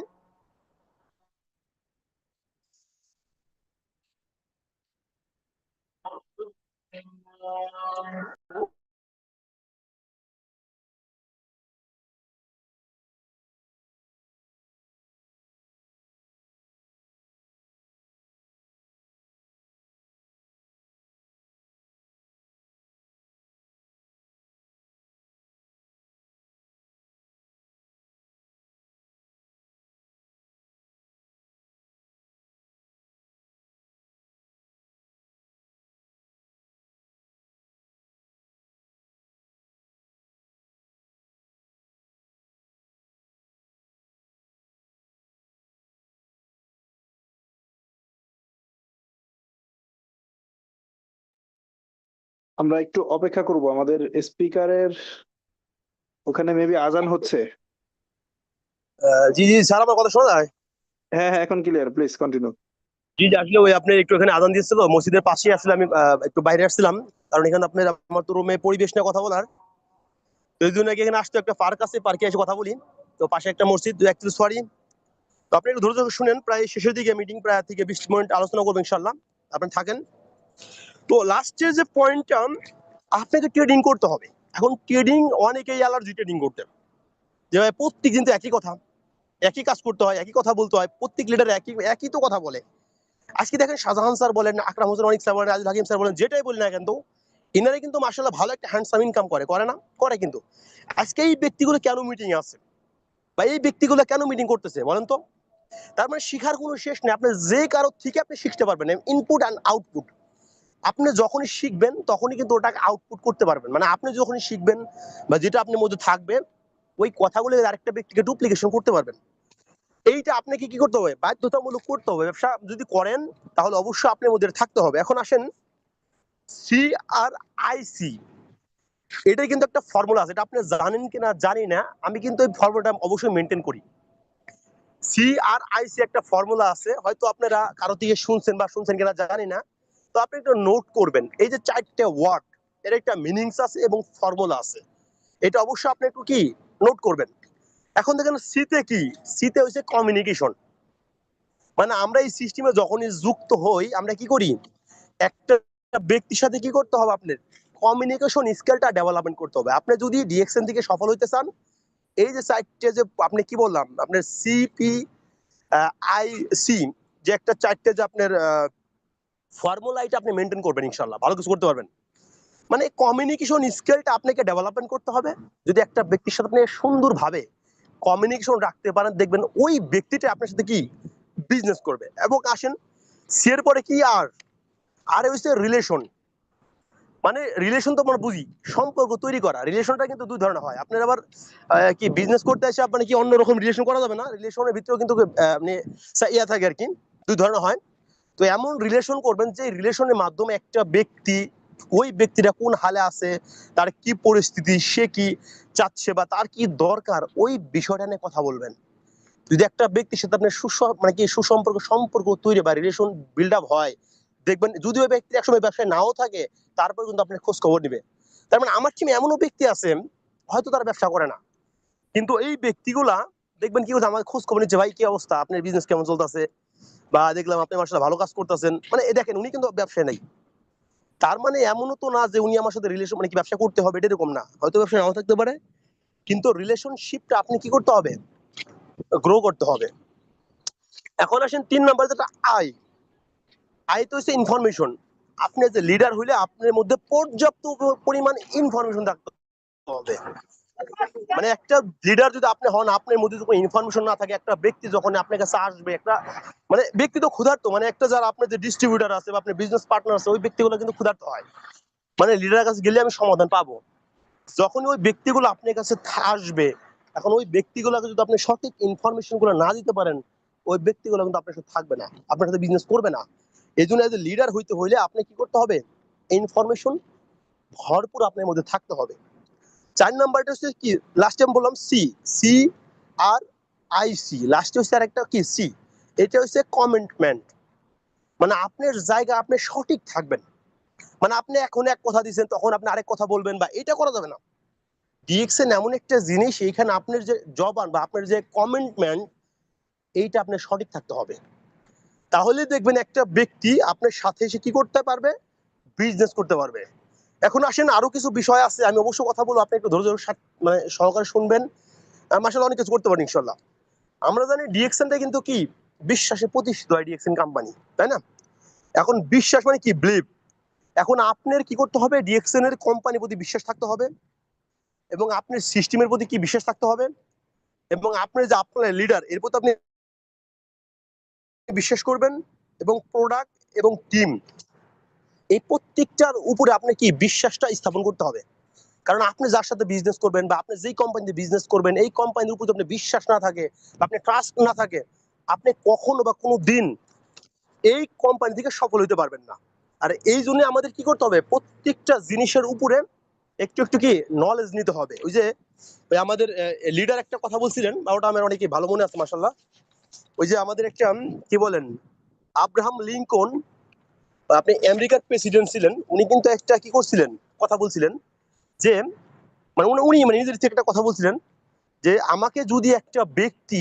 আমরা একটু অপেক্ষা করব, আমাদের স্পিকারের ওখানে মেবি আজান হচ্ছে। জি জি স্যার, আমার কথা শোনা যায়? হ্যাঁ হ্যাঁ, এখন ক্লিয়ার, প্লিজ কন্টিনিউ। জি জি, আসলে ওই আপনি একটু এখানে আদান দিচ্ছিল মসজিদের পাশে, আসলে আমি একটু বাইরে আসছিলাম। কারণ এখানে আপনার আমার তো রুমে পরিবেশ নিয়ে কথা বলার, তো এই জন্য এখানে আসতে একটা পার্ক আছে, পার্কে এসে কথা বলি। তো পাশে একটা মসজিদ, অ্যাকচুয়ালি সরি। তো আপনি একটু ধৈর্য ধরে শুনেন, প্রায় শেষের দিকে মিটিং, প্রায় থেকে 20 মিনিট আলোচনা করবো ইনশাল্লাহ, আপনি থাকেন। তো লাস্টের যে পয়েন্টটা, আপনাকে ট্রেডিং করতে হবে। এখন ট্রেডিং, অনেকেই অ্যালার্জি ট্রেডিং করতে, যে ভাই প্রত্যেক দিন তো একই কথা, একই কাজ করতে হয়, একই কথা বলতে হয়, প্রত্যেক লিডার একই একই তো কথা বলে। আজকে দেখেন শাহজাহান স্যার বলেন, আকরাম হোসেন অনিক স্যার বলেন, আজ হাকিম স্যার বলেন, যেটাই বলি না কিন্তু ইনারা কিন্তু মার্শাল্লাহ ভালো একটা হ্যান্ডসাম ইনকাম করে না, করে কিন্তু। আজকে এই ব্যক্তিগুলো কেন মিটিং এ আছে, বা এই ব্যক্তিগুলো কেন মিটিং করতেছে বলেন তো? তার মানে শিখার কোনো শেষ নেই, আপনি যে কারো থেকে আপনি শিখতে পারবেন, ইনপুট অ্যান্ড আউটপুট। আপনি যখনই শিখবেন তখনই কিন্তু ওটাকে আউটপুট করতে পারবেন। মানে আপনি যখনই শিখবেন বা যেটা আপনার মধ্যে থাকবে, ওই কথাগুলো আরেকটা ব্যক্তিকে ডুপ্লিকেশন করতে পারবেন। এইটা আপনাকে কি করতে হবে, বাধ্যতামূলক করতে হবে। ব্যবসা যদি করেন, তাহলে অবশ্যই আপনার মধ্যে থাকতে হবে। এখন আসেন, CRIC, এটা কিন্তু একটা ফর্মুলা আছে, এটা আপনি জানেন কিনা জানি না, আমি কিন্তু এই ফর্মুলাটা অবশ্যই মেনটেন করি। CRIC একটা ফর্মুলা আছে, হয়তো আপনারা কারো থেকে শুনছেন বা শুনছেন কিনা জানি না। তো আপনি একটু নোট করবেন, এই যে 4টে ওয়ার্ড, এর একটা মিনিংস আছে এবং ফর্মুলা আছে, এটা অবশ্যই আপনি একটু কি নোট করবেন। এখন দেখেন সিতে কি, সিতে হচ্ছে কমিউনিকেশন। মানে আমরা এই সিস্টেমে যখনই যুক্ত হই, আমরা কি করি, একটা ব্যক্তির সাথে কি করতে হবে, আপনার কমিউনিকেশন স্কিলটা ডেভেলপমেন্ট করতে হবে। আপনি যদি ডিএক্সএন থেকে সফল হইতে চান, এই যে 4টে যে আপনি কি বললাম, আপনার CPIC, যে একটা 4টে যে আপনার ফর্মুলা, এটা আপনি মেনটেন করবেন, ইনশাল্লাহ ভালো কিছু করতে পারবেন। মানে কমিউনিকেশন স্কিলটা আপনাকে ডেভেলপমেন্ট করতে হবে। যদি একটা ব্যক্তির সাথে আপনি সুন্দরভাবে কমিউনিকেশন রাখতে পারেন, দেখবেন ওই ব্যক্তিটা আপনার সাথে কি বিজনেস করবে। এবং আসেন সি এর পরে কি আর আর হচ্ছে রিলেশন। মানে রিলেশন তো আমরা বুঝি সম্পর্ক তৈরি করা, রিলেশনটা কিন্তু দুই ধরনের হয়। আপনার আবার কি বিজনেস করতে এসে আপনার কি অন্যরকম রিলেশন করা যাবে না? রিলেশনের ভিতরেও কিন্তু আপনি ইয়া থাকে আর কি, দুই ধরনের হয়। তো এমন রিলেশন করবেন যে রিলেশনের মাধ্যমে একটা ব্যক্তি, ওই ব্যক্তিটা কোন হালে আছে, তার কি পরিস্থিতি, সে কি চাচ্ছে বা তার কি দরকার, ওই বিষয়টা নিয়ে কথা বলবেন। যদি একটা ব্যক্তির সাথে আপনার মানে কি সম্পর্ক তৈরি বা রিলেশন বিল্ড আপ হয়, দেখবেন যদি ওই ব্যক্তি একসময় ব্যবসায় নাও থাকে, তারপর কিন্তু আপনার খোঁজ খবর নিবে। তার মানে আমার টিমে এমনও ব্যক্তি আছে হয়তো তারা ব্যবসা করে না, কিন্তু এই ব্যক্তিগুলা দেখবেন কি করছে, আমার খোঁজ খবর নিচ্ছে, ভাই কি অবস্থা, আপনার বিজনেস কেমন চলতেছে, বা দেখলাম আপনি আমার সাথে ভালো কাজ করতেছেন। মানে দেখেন উনি কিন্তু ব্যবসায় নাই। তার মানে এমনও তো না যে উনি আমার সাথে রিলেশন মানে কি ব্যবসা করতে হবে, এটা এরকম না, হয়তো ব্যবসা নাও থাকতে পারে, কিন্তু রিলেশনশিপটা আপনি কি করতে হবে, গ্রো করতে হবে। এখন আসেন 3 নম্বর যেটা আই। আই তো হচ্ছে ইনফরমেশন। আপনি যে লিডার হইলে আপনার মধ্যে পর্যাপ্ত পরিমাণ ইনফরমেশন থাকতে হবে। মানে একটা লিডার যদি আপনি হন, আপনার মধ্যে যখন ইনফরমেশন না থাকে, একটা ব্যক্তি যখন আপনার কাছে আসবে, একটা মানে ব্যক্তি তো ক্ষুধার্ত, মানে একটা যারা আপনার যে ডিস্ট্রিবিউটার আছে বা আপনার বিজনেস পার্টনার আছে, ওই ব্যক্তিগুলো কিন্তু ক্ষুধার্ত হয়। মানে লিডারের কাছে গেলে আমি সমাধান পাবো। যখন ওই ব্যক্তিগুলো আপনার কাছে আসবে, এখন ওই ব্যক্তিগুলোকে যদি আপনি সঠিক ইনফরমেশন গুলো না দিতে পারেন, ওই ব্যক্তিগুলো কিন্তু আপনার সাথে থাকবে না, আপনার সাথে বিজনেস করবে না। এই জন্য এজ এ লিডার হইতে হইলে আপনি কি করতে হবে, ইনফরমেশন ভরপুর আপনার মধ্যে থাকতে হবে। 4 নম্বরটা হচ্ছে কি, লাস্টে আমি বললাম সি, সি আর আইসি, লাস্টে হচ্ছে আর একটা কি সি, এটা হচ্ছে কমিটমেন্ট। মানে আপনার জায়গা আপনি সঠিক থাকবেন। মানে আপনি এখন এক কথা দিচ্ছেন, তখন আপনি আরেক কথা বলবেন, বা এটা করা যাবে না। ডিএক্সএন এমন একটা জিনিস, এইখানে আপনার যে জবান বা আপনার যে কমিটমেন্ট, এইটা আপনার সঠিক থাকতে হবে। তাহলে দেখবেন একটা ব্যক্তি আপনার সাথে এসে কি করতে পারবে, বিজনেস করতে পারবে। এখন আসেন আরো কিছু বিষয় আছে, আমি অবশ্য কথা বলবো, আপনি একটু ধৈর্য মানে সহকারে শুনবেন। আসলে অনেক কিছু করতে পারি ইনশাল্লাহ। আমরা জানি ডিএক্সএনটা কিন্তু কি বিশ্বাসে প্রতিষ্ঠিত হয়, ডিএক্সএন কোম্পানি, তাই না? এখন বিশ্বাস মানে কি, বিলিভ। এখন আপনার কি করতে হবে, ডিএক্সএন এর কোম্পানির প্রতি বিশ্বাস থাকতে হবে, এবং আপনার সিস্টেমের প্রতি কি বিশ্বাস থাকতে হবে, এবং আপনার যে আপনার লিডার এর প্রতি আপনি বিশ্বাস করবেন, এবং প্রোডাক্ট এবং টিম, এই প্রত্যেকটার উপরে আপনি কি বিশ্বাসটা স্থাপন করতে হবে। কারণ আপনি যার সাথে বিজনেস করবেন বা আপনি যেই কোম্পানিতে বিজনেস করবেন, এই কোম্পানির উপর আপনি বিশ্বাস না থাকে বা আপনি ট্রাস্ট না থাকে, আপনি কখনো বা কোনো দিন এই কোম্পানি থেকে সফল হতে পারবেন না। আর এই জন্য আমাদের কি করতে হবে, প্রত্যেকটা জিনিসের উপরে একটু একটু কি নলেজ নিতে হবে। ওই যে ওই আমাদের লিডার একটা কথা বলছিলেন, বা ওটা আমার অনেকই ভালো মনে আছে মাশাল্লাহ। ওই যে আমাদের একটা কি বলেন, আব্রাহাম লিঙ্কন, আপনি আমেরিকার প্রেসিডেন্ট ছিলেন, উনি কিন্তু একটা কি করছিলেন, কথা বলছিলেন যে মানে উনি মানে নিজের থেকে একটা কথা বলছিলেন যে আমাকে যদি একটা ব্যক্তি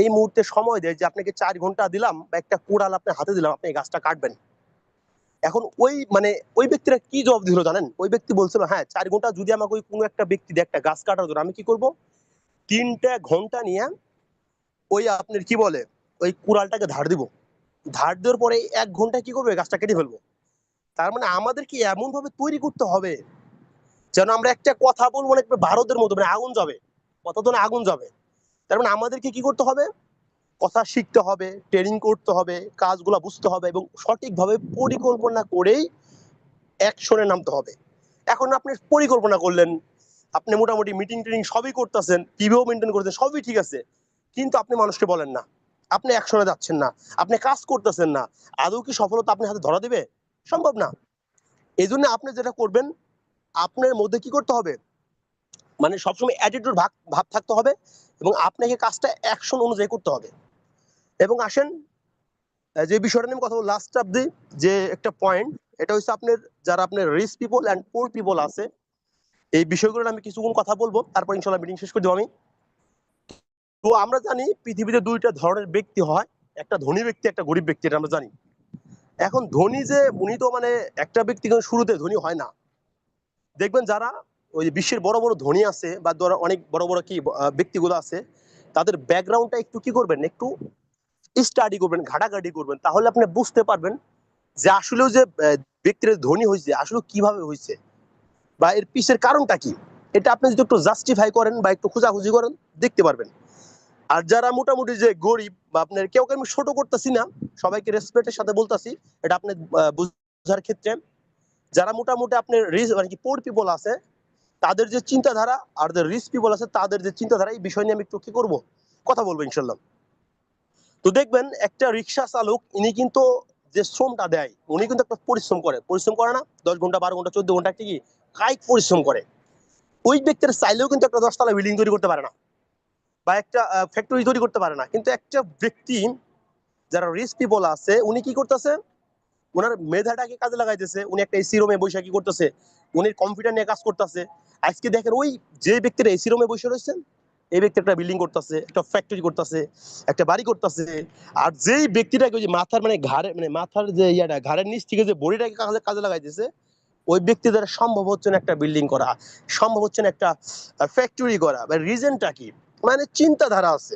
এই মুহূর্তে সময় দেয় যে আপনাকে 4 ঘন্টা দিলাম বা একটা কোড়াল আপনার হাতে দিলাম, আপনি এই গাছটা কাটবেন। এখন ওই মানে ওই ব্যক্তিরা কি জবাব দিল জানেন? ওই ব্যক্তি বলছিল, হ্যাঁ 4 ঘন্টা যদি আমাকে ওই কোনো একটা ব্যক্তি দেয় একটা গাছ কাটার জন্য, আমি কি করব, 3টা ঘন্টা নিয়ে ওই আপনার কি বলে ওই কুড়ালটাকে ধার দিব। ধার দেওয়ার পরে 1 ঘন্টা কি করবে, গাছটা কেটে ফেলবো। তার মানে আমাদের কি এমন ভাবে তৈরি করতে হবে যেন আমরা একটা কথা বলবো না, ভারতের মতো মানে আগুন যাবে, কথা তো না আগুন যাবে। তার মানে আমাদেরকে কি করতে হবে, কথা শিখতে হবে, ট্রেনিং করতে হবে, কাজগুলো বুঝতে হবে, এবং সঠিকভাবে পরিকল্পনা করেই অ্যাকশনে নামতে হবে। এখন আপনি পরিকল্পনা করলেন, আপনি মোটামুটি মিটিং টিটিং সবই করতেছেন, টিভিও মেনটেন করতেছেন, সবই ঠিক আছে, কিন্তু আপনি মানুষকে বলেন না, আপনি অ্যাকশনে যাচ্ছেন না, আপনি কাজ করতেছেন না, আদৌ কি সফলতা আপনার হাতে ধরা দিবে? সম্ভব না। এই জন্য আপনি যেটা করবেন, আপনার মধ্যে কি করতে হবে, মানে সবসময় অ্যাটিটিউড ভাব ভাব থাকতে হবে, এবং আপনাকে কাজটা অ্যাকশন অনুযায়ী করতে হবে। এবং আসেন যে বিষয়টা নিয়ে কথা বল লাস্ট অব্দি, যে একটা পয়েন্ট, এটা হচ্ছে আপনার যারা আপনার রিচ পিপল অ্যান্ড পুর পিপল আছে, এই বিষয়গুলো আমি কিছুক্ষণ কথা বলবো, তারপর ইনশাল্লাহ মিটিং শেষ করে দেবো আমি। তো আমরা জানি পৃথিবীতে 2টা ধরনের ব্যক্তি হয়, একটা ধনী ব্যক্তি, একটা গরিব ব্যক্তি, এটা আমরা জানি। এখন ধনী যে উনি তো মানে একটা ব্যক্তি কিন্তু শুরুতে ধনী হয় না। দেখবেন যারা ওই যে বিশ্বের বড় বড় ধনী আছে বা ধরো অনেক বড় বড় কি ব্যক্তিগুলো আছে, তাদের ব্যাকগ্রাউন্ডটা একটু কি করবেন, একটু স্টাডি করবেন, ঘাটাঘাটি করবেন, তাহলে আপনি বুঝতে পারবেন যে আসলেও যে ব্যক্তির ধনী হয়েছে আসলে কিভাবে হয়েছে। বা এর পিছের কারণটা কি, এটা আপনি যদি একটু জাস্টিফাই করেন বা একটু খোঁজাখুঁজি করেন দেখতে পারবেন। আর যারা মোটামুটি যে গরিব বা আপনার কেউ আমি ছোট করতেছি না, সবাইকে রেসপেক্টের সাথে বলতাছি, এটা আপনি বোঝার ক্ষেত্রে যারা মোটামুটি আপনার রিচ মানে কি পোর পিপল আছে তাদের যে চিন্তাধারা আর যে রিচ পিপল আছে তাদের যে চিন্তাধারা, এই বিষয় নিয়ে আমি একটু কি করবো কথা বলবো ইনশাল্লাহ। তো দেখবেন একটা রিক্সা চালক ইনি কিন্তু যে শ্রমটা দেয় উনি কিন্তু একটা পরিশ্রম করে না, 10 ঘন্টা 12 ঘন্টা 14 ঘন্টা কি কায়িক পরিশ্রম করে। ওই ব্যক্তির চাইলেও কিন্তু একটা 10 তলা বিল্ডিং তৈরি করতে পারে না বা একটা ফ্যাক্টরি তৈরি করতে পারে না, কিন্তু একটা ব্যক্তি যারা রিচ পিপল আছে উনি কি করতেছে, ওনার মেধাটাকে কাজে লাগাইতেছে, উনি একটা এসি রুমে বসে কি করতেছে, উনি কম্পিউটার নিয়ে কাজ করতেছে। আজকে দেখেন ওই যে ব্যক্তিরা এসি রুমে বসে রয়েছেন এই ব্যক্তি একটা বিল্ডিং করতেছে, একটা ফ্যাক্টরি করতেছে, একটা বাড়ি করতেছে। আর যেই ব্যক্তিটাকে ওই যে মাথার মানে ঘাড়ে মানে মাথার যে ইয়াটা ঘাড়ের নিচ থেকে যে বডিটাকে কাজে কাজে লাগাইতেছে, ওই ব্যক্তি দ্বারা সম্ভব হচ্ছে না একটা বিল্ডিং করা, সম্ভব হচ্ছে না একটা ফ্যাক্টরি করা। রিজনটা কি, মানে চিন্তাধারা আছে,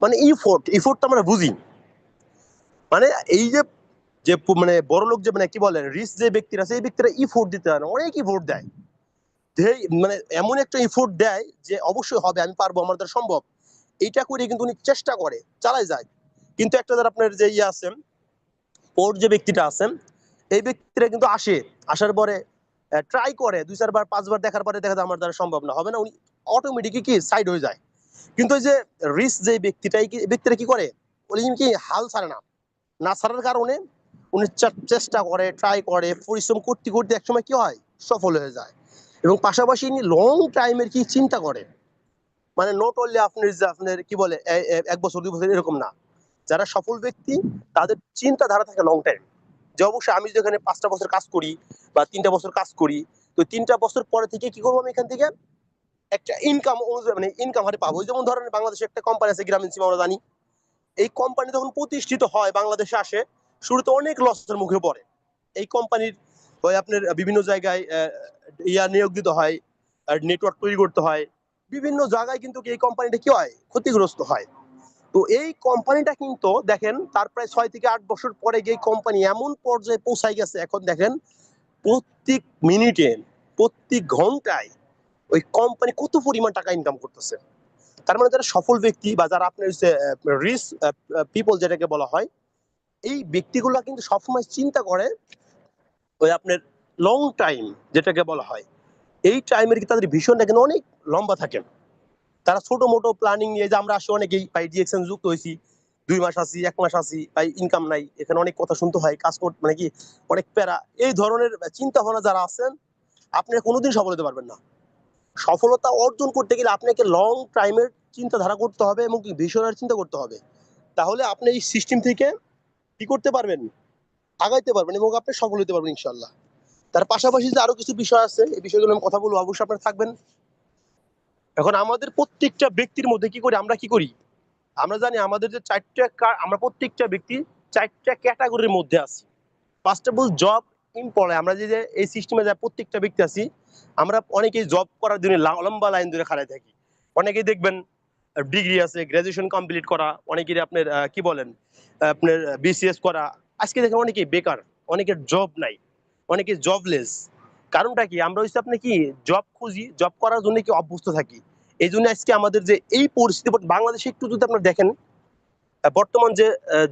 মানে ইফোর্টটা আমরা বুঝি। মানে এই যে যে মানে বড় লোক যে মানে কি বলে রিচ যে ব্যক্তিরা আছে এই ব্যক্তিরা ইফোর্ট দিতে হয় না, অনেক ইফোর্ট দেয়। মানে এমন একটা ইফোর্ট দেয় যে অবশ্যই হবে, আমি পারবো, আমার দ্বারা সম্ভব, এইটা করে কিন্তু উনি চেষ্টা করে চালাই যায়। কিন্তু একটা যারা আপনার যে ইয়ে আছেন ওর যে ব্যক্তিটা আছেন এই ব্যক্তিরা কিন্তু আসার পরে ট্রাই করে 2 4 বার 5 বার দেখার পরে দেখা যায় আমার দ্বারা সম্ভব না, হবে না, উনি অটোমেটিকই কি সাইড হয়ে যায়। কিন্তু ওই যে রিস্ক যে ব্যক্তিটাই কি ব্যক্তিরা কি করে, উনি কি হাল ছাড়ে না, না ছাড়ার কারণে উনি চেষ্টা করে ট্রাই করে পরিশ্রম করতে করতে একসময় কি হয় সফল হয়ে যায়। এবং পাশাপাশি ইনি লং টাইমের কি চিন্তা করে, মানে নট অনলি আপনার যে আপনার কি বলে 1 বছর 2 বছর এরকম না। যারা সফল ব্যক্তি তাদের চিন্তাধারা থাকে লং টাইম, যে অবশ্যই আমি যদি এখানে 5টা বছর কাজ করি বা 3টা বছর কাজ করি, তো 3টা বছর পরে থেকে কি করবো আমি এখান থেকে একটা ইনকাম অনুযায়ী মানে ইনকাম হারে পাবো। যেমন ধরেন বাংলাদেশে একটা কোম্পানি আছে গ্রামীণ সিম আমরা জানি, এই কোম্পানি যখন প্রতিষ্ঠিত হয় বাংলাদেশে আসে শুরুতে অনেক লসের মুখে পড়ে। এই কোম্পানির ওই আপনার বিভিন্ন জায়গায় নিয়োগ দিতে হয়, নেটওয়ার্ক তৈরি করতে হয়, বিভিন্ন জায়গায় কিন্তু এই কোম্পানিটা কি হয় ক্ষতিগ্রস্ত হয়। তো এই কোম্পানিটা কিন্তু দেখেন তার প্রায় 6 থেকে 8 বছর পরে গিয়ে কোম্পানি এমন পর্যায়ে পৌঁছায় গেছে, এখন দেখেন প্রত্যেক মিনিটে প্রত্যেক ঘন্টায় ওই কোম্পানি কত পরিমাণ টাকা ইনকাম করতেছে। তার মানে যারা সফল ব্যক্তি বা যারা আপনার রিচ পিপল যেটাকে বলা হয়, এই ব্যক্তিগুলো কিন্তু সবসময় চিন্তা করে ওই আপনার লং টাইম যেটাকে বলা হয়, এই টাইমের কি তাদের ভিশনটা কিন্তু অনেক লম্বা থাকে। তারা ছোট মোটো প্ল্যানিং নিয়ে যে আমরা আসি অনেকেই ভাই ডিএক্সএন যুক্ত হয়েছি, 2 মাস আছি 1 মাস আছি ভাই ইনকাম নাই, এখানে অনেক কথা শুনতে হয়, কাজ করতে মানে কি অনেক প্যারা, এই ধরনের চিন্তা ভাবনা যারা আছেন আপনি কোনোদিন সফল হতে পারবেন না। সফলতা অর্জন করতে গেলে আপনাকে লং টাইমের চিন্তাধারা করতে হবে এবং কি ভিশনের চিন্তা করতে হবে, তাহলে আপনি এই সিস্টেম থেকে কি করতে পারবেন আগাইতে পারবেন এবং আপনি সফল হতে পারবেন ইনশাল্লাহ। তার পাশাপাশি যে আরো কিছু বিষয় আছে এই বিষয়গুলো আমি কথা বলবো, অবশ্যই আপনারা থাকবেন। এখন আমাদের প্রত্যেকটা ব্যক্তির মধ্যে কি করি, আমরা কি করি, আমরা জানি আমাদের যে আমরা প্রত্যেকটা ব্যক্তি 4টা ক্যাটাগরির মধ্যে আছি। First of all job employ, আমরা যে এই সিস্টেমে যা প্রত্যেকটা ব্যক্তি আছি আমরা অনেকেই জব করার জন্য লম্বা লাইন ধরে খাড়ায় থাকি। অনেকেই দেখবেন ডিগ্রি আছে, গ্রাজুয়েশন কমপ্লিট করা, অনেকেরই আপনার কি বলেন আপনার বিসিএস করা। আজকে দেখেন অনেকেই বেকার, অনেকের জব নাই, অনেকে জবলেস। কারণটা কি, আমরা হচ্ছে আপনি কি জব খুঁজি, জব করার জন্য কি অভ্যস্ত থাকি। এই জন্য আজকে আমাদের যে এই পরিস্থিতি বাংলাদেশে একটু যদি আপনারা দেখেন বর্তমান যে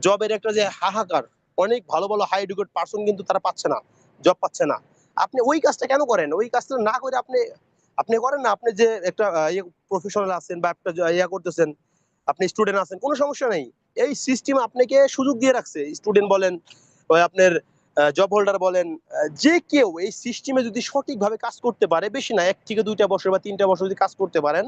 জবের একটা যে হাহাকার, অনেক ভালো ভালো হাই এডুকেট পার্সন কিন্তু তারা পাচ্ছে না, জব পাচ্ছে না। আপনি ওই কাজটা কেন করেন, ওই কাজটা না করে আপনি আপনি করেন না, আপনি যে একটা প্রফেশনাল আছেন বা একটা ইয়া করতেছেন, আপনি স্টুডেন্ট আছেন কোনো সমস্যা নেই। এই সিস্টেম আপনাকে সুযোগ দিয়ে রাখছে, স্টুডেন্ট বলেন ওই আপনার জব হোল্ডার বলেন, যে কেউ এই সিস্টেমে যদি সঠিকভাবে কাজ করতে পারে, বেশি না 1 থেকে 2টা বছর বা 3টা বছর যদি কাজ করতে পারেন,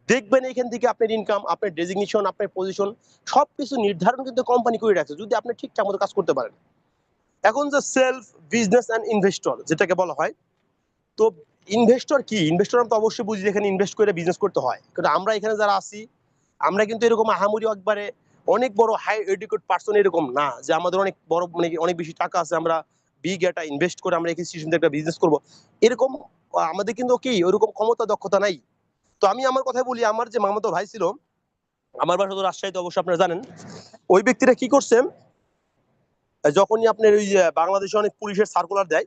দেখবেন এখান থেকে আপনার ইনকাম, আপনার ডেজিগনেশন, আপনার পজিশন সবকিছু নির্ধারণ কিন্তু কোম্পানি করে রাখছে যদি আপনি ঠিকঠাক মতো কাজ করতে পারেন। এখন যে সেলফ বিজনেস অ্যান্ড ইনভেস্টর যেটাকে বলা হয়, তো ইনভেস্টর কি, ইনভেস্টর আমরা তো অবশ্যই বুঝি যেখানে ইনভেস্ট করে বিজনেস করতে হয়, কিন্তু আমরা এখানে যারা আছি আমরা কিন্তু এরকম আহামরি একবারে অনেক বড় হাই এডুকেট পার্সন এরকম না যে আমাদের অনেক বড় মানে অনেক বেশি টাকা আছে, আমরা বিগ একটা ইনভেস্ট করে আমরা এই সিস্টেম একটা বিজনেস করব, এরকম আমাদের কিন্তু কি ওইরকম ক্ষমতা দক্ষতা নাই। তো আমি আমার কথাই বলি, আমার যে মামাতো ভাই ছিল, আমার বাসা তো রাজশাহীতে অবশ্যই আপনারা জানেন, ওই ব্যক্তিরা কি করছে, যখনই আপনার ওই যে বাংলাদেশে অনেক পুলিশের সার্কুলার দেয়,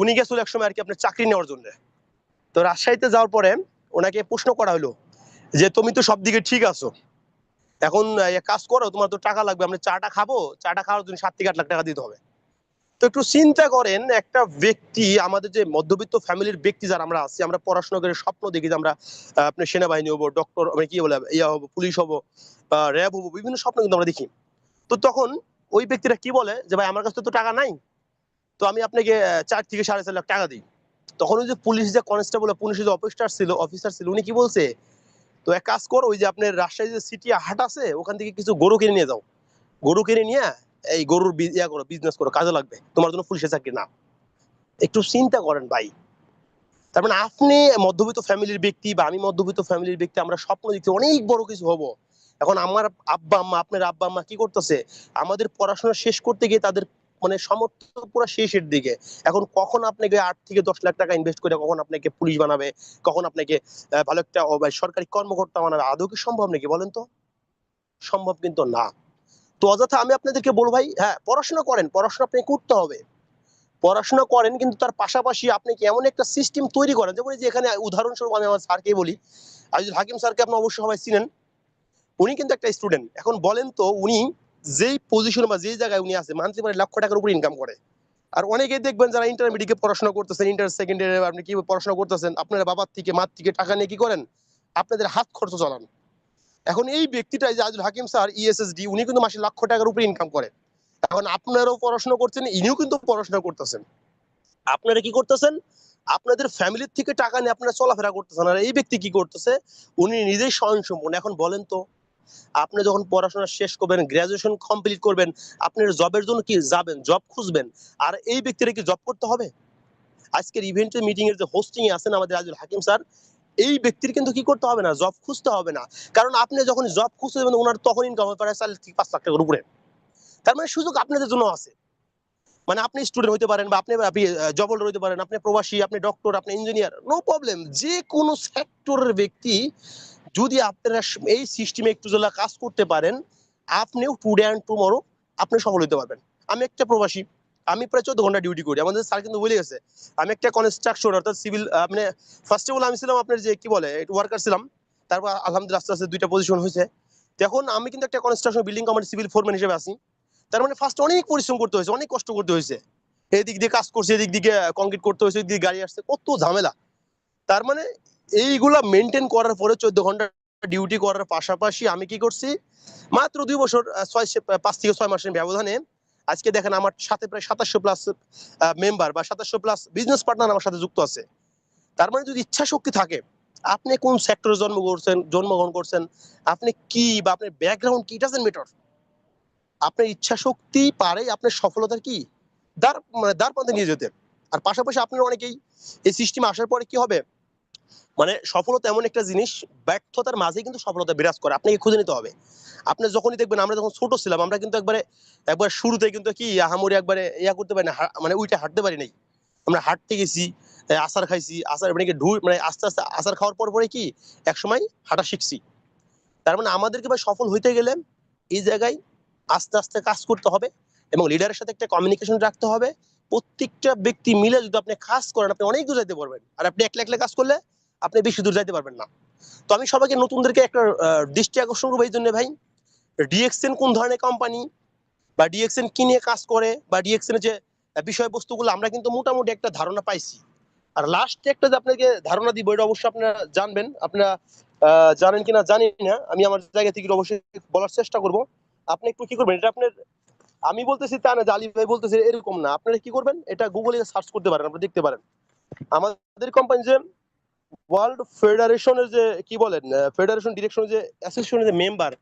উনি গেছিল এক সময় আর কি আপনার চাকরি নেওয়ার জন্য। তো রাজশাহীতে যাওয়ার পরে ওনাকে প্রশ্ন করা হলো যে তুমি তো সব দিকে ঠিক আছো, এখন এক কাজ করো, তোমার তো টাকা লাগবে, আমরা চাটা খাবো, চাটা খাওয়ার জন্য 7 থেকে 8 লাখ টাকা দিতে হবে। তো একটু চিন্তা করেন, একটা ব্যক্তি, আমাদের যে মধ্যবিত্ত ফ্যামিলির ব্যক্তি যারা আমরা আছি, আমরা পড়াশোনা করে স্বপ্ন দেখি যে আমরা আপনার সেনাবাহিনী হবো, ডক্টর, মানে কি বলে ইয়া হবো, পুলিশ হবো, র্যাব হবো, বিভিন্ন স্বপ্ন কিন্তু আমরা দেখি। তো তখন ওই ব্যক্তিরা কি বলে যে ভাই আমার কাছে তো টাকা নাই, তো আমি আপনাকে 4 থেকে 4.5 লাখ টাকা দিই। তখন ওই যে পুলিশ যে কনস্টেবল, পুলিশের যে অফিসার ছিল উনি কি বলছে, তো এক কাজ করো, ওই যে আপনার রাজশাহী যে সিটি হাট আছে ওখান থেকে কিছু গরু কিনে নিয়ে যাও, গরু কিনে নিয়ে এই গরুর ইয়া করো, বিজনেস করো, কাজে লাগবে, তোমার জন্য পুলিশের চাকরি না। একটু চিন্তা করেন ভাই। তার মানে আপনি মধ্যবিত্ত ফ্যামিলির ব্যক্তি বা আমি মধ্যবিত্ত ফ্যামিলির ব্যক্তি, আমরা স্বপ্ন দেখছি অনেক বড় কিছু হব। এখন আমার আব্বা আম্মা, আপনার আব্বা আম্মা কি করতেছে, আমাদের পড়াশোনা শেষ করতে গিয়ে তাদের মানে সামর্থ্য পুরো শেষের দিকে। এখন কখন আপনাকে 8 থেকে 10 লাখ টাকা ইনভেস্ট করে কখন আপনাকে পুলিশ বানাবে, কখন আপনাকে ভালো একটা সরকারি কর্মকর্তা বানাবে, আদৌ কি সম্ভব নাকি বলেন তো? সম্ভব কিন্তু না। তো অযথা আমি আপনাদেরকে বলবো ভাই, হ্যাঁ পড়াশোনা করেন, পড়াশোনা আপনি করতে হবে, পড়াশোনা করেন, কিন্তু তার পাশাপাশি আপনি কি এমন একটা সিস্টেম তৈরি করেন, যেমন এই যে এখানে উদাহরণস্বরূপ আমি আমার স্যারকে বলি, আজিজুল হাকিম স্যারকে আপনি অবশ্যই সবাই চিনেন। উনি কিন্তু একটা স্টুডেন্ট। এখন বলেন তো উনি যেই পজিশন বা যেই জায়গায় উনি আছে, মান্থলি মানে লক্ষ টাকার উপর ইনকাম করে। আর অনেকেই দেখবেন যারা ইন্টারমিডিয়েটে পড়াশোনা করতেছেন, ইন্টার সেকেন্ডারি আপনি কি পড়াশোনা করতেছেন, আপনারা বাবার থেকে মার থেকে টাকা নিয়ে কি করেন, আপনাদের হাত খরচ চালান। এখন এই ব্যক্তিটা, যে আজিজুল হাকিম স্যার ইএসএসডি, উনি কিন্তু মাসে লক্ষ টাকার উপর ইনকাম করে। এখন আপনারাও পড়াশোনা করছেন, ইনিও কিন্তু পড়াশোনা করতেছেন। আপনারা কি করতেছেন, আপনাদের ফ্যামিলির থেকে টাকা নিয়ে আপনারা চলাফেরা করতেছেন। আর এই ব্যক্তি কি করতেছে, উনি নিজেই স্বয়ংসম্পূর্ণ। এখন বলেন তো, আপনি যখন পড়াশোনা শেষ করবেন, গ্রাজুয়েশন কমপ্লিট করবেন, আপনার জবের জন্য কি যাবেন, জব খুঁজবেন, আর এই ব্যক্তিরা কি জব করতে হবে? আজকের ইভেন্টের মিটিং এর যে হোস্টিং এ আছেন আমাদের আজিজুল হাকিম স্যার, এই ব্যক্তির কিন্তু কি করতে হবে না, জব খুঁজতে হবে না। কারণ আপনি যখন জব খুঁজতে যাবেন, ওনার তখন ইনকাম হবে প্রায় 4 থেকে 5 লাখ টাকার উপরে। তার মানে সুযোগ আপনাদের জন্য আছে। মানে আপনি স্টুডেন্ট হইতে পারেন, বা আপনি জব হোল্ডার হইতে পারেন, আপনি প্রবাসী, আপনি ডক্টর, আপনি ইঞ্জিনিয়ার, নো প্রবলেম। যে কোনো সেক্টরের ব্যক্তি যদি আপনারা এই সিস্টেমে একটু যদি কাজ করতে পারেন, আপনিও টুডে অ্যান্ড টুমরো আপনি সফল হতে পারবেন। আমি একটা প্রবাসী, আমি প্রায় 14 ঘন্টা ডিউটি করি। আমাদের স্যার কিন্তু বলে গেছে, আমি একটা কনস্ট্রাকশন অর্থাৎ সিভিল, মানে ফার্স্ট অফ অল আমি ছিলাম আপনার যে কি বলে ওয়ার্কার ছিলাম। তারপর আলহামদুলিল্লাহ আস্তে আস্তে 2টা পজিশন হয়েছে। এখন আমি কিন্তু একটা construction building company civil foreman হিসেবে আছি। তার মানে ফার্স্ট অনেক পরিশ্রম করতে হয়েছে, অনেক কষ্ট করতে হয়েছে। এদিক দিয়ে কাজ করছে, এদিক দিকে কংক্রিট করতে হয়েছে, এদিক দিয়ে গাড়ি আসছে, কত ঝামেলা। তার মানে এইগুলা মেনটেন করার পরে 14 ঘন্টা ডিউটি করার পাশাপাশি আমি কি করছি, মাত্র 2 বছর 5 থেকে 6 মাসের ব্যবধানে আজকে দেখেন আমার সাথে প্রায় 2700+ মেম্বার বা 2700+ বিজনেস পার্টনার আমার সাথে যুক্ত আছে। তার মানে যদি ইচ্ছা শক্তি থাকে, আপনি কোন সেক্টরে জন্মগ্রহণ করছেন, আপনি কি বা আপনার ব্যাকগ্রাউন্ড কি, ডাজেন্ট ম্যাটার। আপনার ইচ্ছা শক্তি পারেই আপনার সফলতার কি দ্বার প্রান্তে নিয়ে যেতে। আর পাশাপাশি আপনার অনেকেই এই সিস্টেমে আসার পরে কি হবে, মানে সফলতা এমন একটা জিনিস, ব্যর্থতার মাঝে কিন্তু সফলতা বিরাজ করে, আপনাকে খুঁজে নিতে হবে। আপনি যখনই দেখবেন, আমরা যখন ছোট ছিলাম আমরা কিন্তু একবার শুরুতে কিন্তু কি আহামরি একবারে ইয়া করতে পারি না, মানে উইটা হাঁটতে পারি নাই। আমরা হাঁটতে গেছি, আচার খাইছি, আচার মানে কি মানে আস্তে আস্তে আচার খাওয়ার পর পরে কি একসময় হাঁটা শিখছি। তার মানে আমাদেরকে ভাই সফল হইতে গেলে এই জায়গায় আস্তে আস্তে কাজ করতে হবে, এবং লিডারের সাথে একটা কমিউনিকেশন রাখতে হবে। প্রত্যেকটা ব্যক্তি মিলে যদি আপনি কাজ করেন, আপনি অনেক দূর যাইতে পারবেন। আর আপনি একলা একলা কাজ করলে আপনি বেশি দূর যাইতে পারবেন না। তো আমি সবাইকে নতুনদেরকে একটা দৃষ্টি আকর্ষণ করবো এই জন্য ভাই, ডিএক্সএন কোন ধরনের কোম্পানি, বা ডিএক্সএন কি নিয়ে কাজ করে, বা ডিএক্সএন এর যে বিষয়বস্তুগুলো আমরা কিন্তু মোটামুটি একটা ধারণা পাইছি। আর লাস্টে একটা যে আপনাকে ধারণা দিব, এটা অবশ্যই আপনারা জানবেন, আপনারা জানেন কিনা জানি না, আমি আমার জায়গা থেকে অবশ্যই বলার চেষ্টা করব। আপনি একটু কি করবেন, এটা আপনার, আমি বলতেছি তা না যে আলী ভাই বলতেছে এরকম না, আপনারা কি করবেন, এটা গুগলে সার্চ করতে পারেন, আপনারা দেখতে পারেন আমাদের কোম্পানি যে ওয়ার্ল্ড ফেডারেশনের যে কি বলেন, ফেডারেশন ডিরেকশনের যে অ্যাসোসিয়েশনের যে মেম্বার,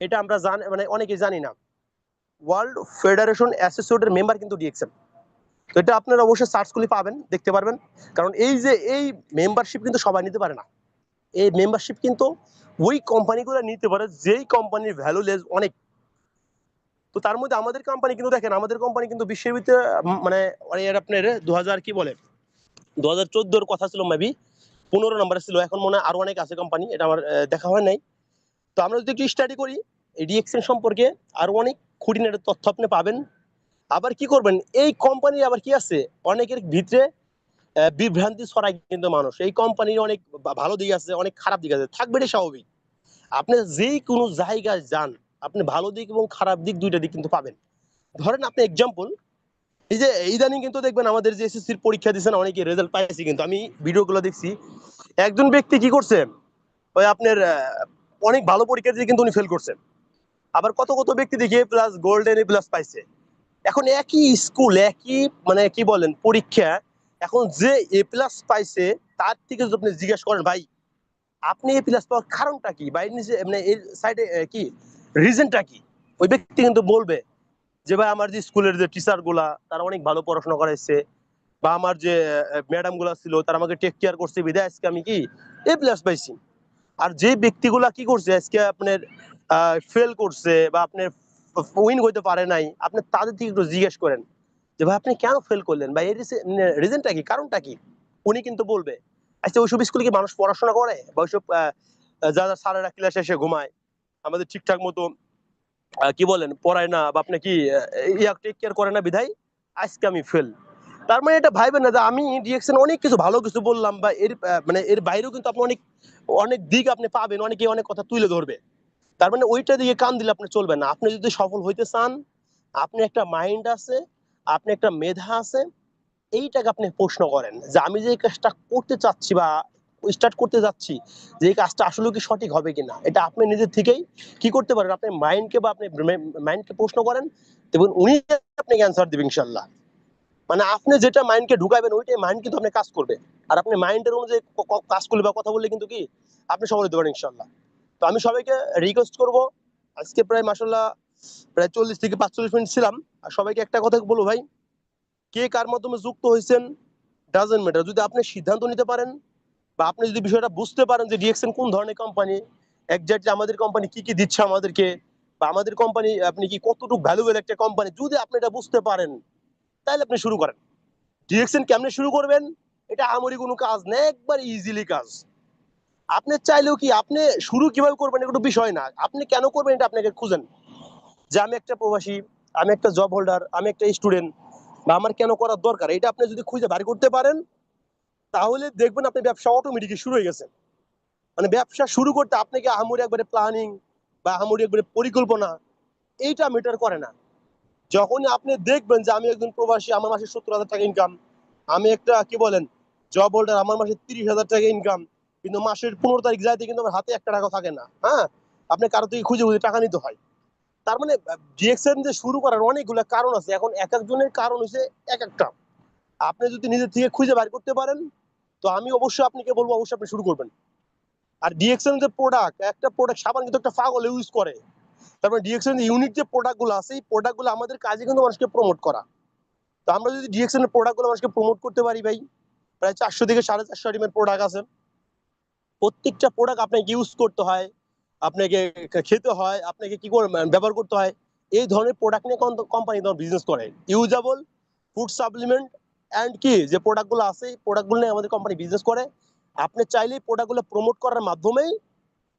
এটা আমরা জানি, মানে অনেকে জানি না। ওয়ার্ল্ড ফেডারেশন অ্যাসোসিয়েটের মেম্বার কিন্তু ডিএক্সএম। তো এটা আপনারা অবশ্যই সার্চ করলে পাবেন, দেখতে পারবেন। কারণ এই যে এই মেম্বারশিপ কিন্তু সবাই নিতে পারে না। এই মেম্বারশিপ কিন্তু ওই কোম্পানিগুলো নিতে পারে যেই কোম্পানির ভ্যালু লেস অনেক। তো তার মধ্যে আমাদের কোম্পানি কিন্তু দেখেন, আমাদের কোম্পানি কিন্তু বিশ্বের ভিতরে মানে এর আপনার 2000 কি বলে 2014 কথা ছিল মেবি 15 নম্বরে ছিল। এখন মনে হয় আরো অনেক আছে কোম্পানি, এটা আমার দেখা হয় নাই। তো আমরা যদি একটু স্টাডি করি ডিএক্সএন সম্পর্কে, আরো অনেক খুঁটিনাটি তথ্য আপনি পাবেন। আবার কি করবেন, এই কোম্পানি আবার কি আছে, অনেকের ভিতরে বিভ্রান্তি ছড়ায় কিন্তু মানুষ। এই কোম্পানির অনেক ভালো দিক আছে, অনেক খারাপ দিক আছে, থাকবে, এটা স্বাভাবিক। আপনি যেই কোনো জায়গায় যান, আপনি ভালো দিক এবং খারাপ দিক দুইটা দিক কিন্তু পাবেন। ধরেন আপনি এক্সাম্পল, এই যে ইদানিং কিন্তু দেখবেন আমাদের যে এসএসসির পরীক্ষা দিচ্ছেন অনেকে রেজাল্ট পাইছে, কিন্তু আমি ভিডিওগুলো দেখছি, একজন ব্যক্তি কি করছে, ওই আপনার অনেক ভালো পরীক্ষা দিয়ে কিন্তু উনি ফেল করছেন। আবার কত কত ব্যক্তি দেখি এ প্লাস, গোল্ডেন এ প্লাস পাইছে। এখন একই স্কুল, একই মানে কি বলেন পরীক্ষা, এখন যে এ প্লাস পাইছে তার থেকে যদি আপনি জিজ্ঞাসা করেন ভাই আপনি এ প্লাস পাওয়ার কারণটা কি, বা এর নিচে মানে এর সাইডে কি রিজনটা কি, ওই ব্যক্তি কিন্তু বলবে যে ভাই আমার যে স্কুলের যে টিচার গুলা তারা অনেক ভালো পড়াশোনা করাইছে, বা আমার যে ম্যাডাম গুলা ছিল তারা আমাকে টেক কেয়ার করছে, বিধায় আজকে আমি কি এ প্লাস পাইছি। আর যে ব্যক্তিগুলা কি করছে আজকে আপনার ফেল করছে বা আপনার উইন হইতে পারে নাই, আপনি তাদের থেকে একটু জিজ্ঞেস করেন যে ভাই আপনি কেন ফেল করলেন, বা এর রিজনটা কি, কারণটা কি। উনি কিন্তু বলবে। আচ্ছা ওইসব স্কুলে কি মানুষ পড়াশোনা করে, বা ওইসব যারা স্যারেরা ক্লাসে এসে ঘুমায়, আমাদের ঠিকঠাক মতো কি বলেন পড়ায় না, বা আপনি কি ইয়া টেক কেয়ার করে না, বিধায় আজকে আমি ফেল। তার মানে এটা ভাইবেন না যে আমি ডিএকশন অনেক কিছু ভালো কিছু বললাম, বা এর মানে এর বাইরেও কিন্তু আপনি অনেক অনেক দিক আপনি পাবেন, অনেকে অনেক কথা তুলে ধরবে। তার মানে ওইটা দিকে কান দিলে আপনি চলবে না। আপনি যদি সফল হইতে চান, আপনি একটা মাইন্ড আছে, আপনি একটা মেধা আছে, এইটাকে আপনি প্রশ্ন করেন যে আমি যে কাজটা করতে চাচ্ছি বা স্টার্ট করতে যাচ্ছি, যে এই কাজটা আসলে কি সঠিক হবে কিনা, এটা আপনি নিজের থেকেই কি করতে পারেন, আপনি মাইন্ডকে বা আপনি মাইন্ডকে প্রশ্ন করেন, এবং উনি আপনাকে অ্যান্সার দিবেন ইনশাল্লাহ। মানে আপনি যেটা মাইন্ডকে ঢুকাবেন ওইটাই মাইন্ড কিন্তু আপনি কাজ করবে। আর আপনি মাইন্ডের অনুযায়ী কাজ করলে বা কথা বললে কিন্তু কি আপনি সফল হতে পারেন ইনশাল্লাহ। তো আমি সবাইকে রিকোয়েস্ট করব, আজকে প্রায় মাসাল্লাহ প্রায় 40 থেকে 45 মিনিট ছিলাম। আর সবাইকে একটা কথা বলবো ভাই, কে কার মাধ্যমে যুক্ত হয়েছেন ডাজেন্ট ম্যাটার, যদি আপনি সিদ্ধান্ত নিতে পারেন বা আপনি যদি বিষয়টা বুঝতে পারেন যে ডিএক্সএন কোন ধরনের কোম্পানি, এক্স্যাক্টলি আমাদের কোম্পানি কি কি দিচ্ছে আমাদেরকে, বা আমাদের কোম্পানি আপনি কি কতটুকু ভ্যালুয়েবল একটা কোম্পানি, যদি আপনি এটা বুঝতে পারেন তাহলে আপনি শুরু করেন। ডিরেকশন কেমনে শুরু করবেন, এটা আমারই কোনো কাজ না, একবার ইজিলি কাজ। আপনি চাইলেও কি আপনি শুরু কিভাবে করবেন এটা কোনো বিষয় না, আপনি কেন করবেন এটা আপনাকে খুঁজেন। যে আমি একটা প্রবাসী, আমি একটা জব হোল্ডার, আমি একটা স্টুডেন্ট, বা আমার কেন করার দরকার, এটা আপনি যদি খুঁজে বাড়ি করতে পারেন, তাহলে দেখবেন আপনি ব্যবসা অটোমেটিকই শুরু হয়ে গেছে। মানে ব্যবসা শুরু করতে আপনাকে আহামরি একবারে প্ল্যানিং বা আহামরি একবারে পরিকল্পনা এইটা ম্যাটার করে না। যখনই আপনি দেখবেন যে আমি একজন প্রবাসী, আমার মাসে 70,000 টাকা ইনকাম, আমি একটা কি বলেন জব হোল্ডার, আমার মাসে 30,000 টাকা ইনকাম, কিন্তু মাসের 15 তারিখ যাইতে কিন্তু আমার হাতে 1 টাকা থাকে না, হ্যাঁ, আপনি কারো থেকে খুঁজে খুঁজে টাকা নিতে হয়। তার মানে ডিএক্সএন যে শুরু করার অনেকগুলো কারণ আছে, এখন এক একজনের কারণ হচ্ছে এক একটা। আপনি যদি নিজের থেকে খুঁজে বার করতে পারেন, তো আমি অবশ্যই আপনাকে বলবো অবশ্যই আপনি শুরু করবেন। আর ডিএক্সএন যে প্রোডাক্ট, একটা প্রোডাক্ট সাবান কিন্তু একটা পাগল ইউজ করে। তারপরে ডিএক্সএন ইউনিক যে প্রোডাক্ট গুলো আছে, এই প্রোডাক্ট গুলো আমাদের কাজে কিন্তু মানুষকে প্রমোট করা। তো আমরা যদি ডিএক্সএন এর প্রোডাক্ট গুলো মানুষকে প্রমোট করতে পারি ভাই, প্রায় 400 থেকে 450 আইটেমের প্রোডাক্ট আছে। প্রত্যেকটা প্রোডাক্ট আপনাকে ইউজ করতে হয়, আপনাকে খেতে হয়, আপনাকে কি করে ব্যবহার করতে হয়, এই ধরনের প্রোডাক্ট নিয়ে কোম্পানি তোমার বিজনেস করে। ইউজাবল ফুড সাপ্লিমেন্ট অ্যান্ড কি যে প্রোডাক্টগুলো আছে, এই প্রোডাক্টগুলো নিয়ে আমাদের কোম্পানি বিজনেস করে। আপনি চাইলেই প্রোডাক্টগুলো প্রমোট করার মাধ্যমেই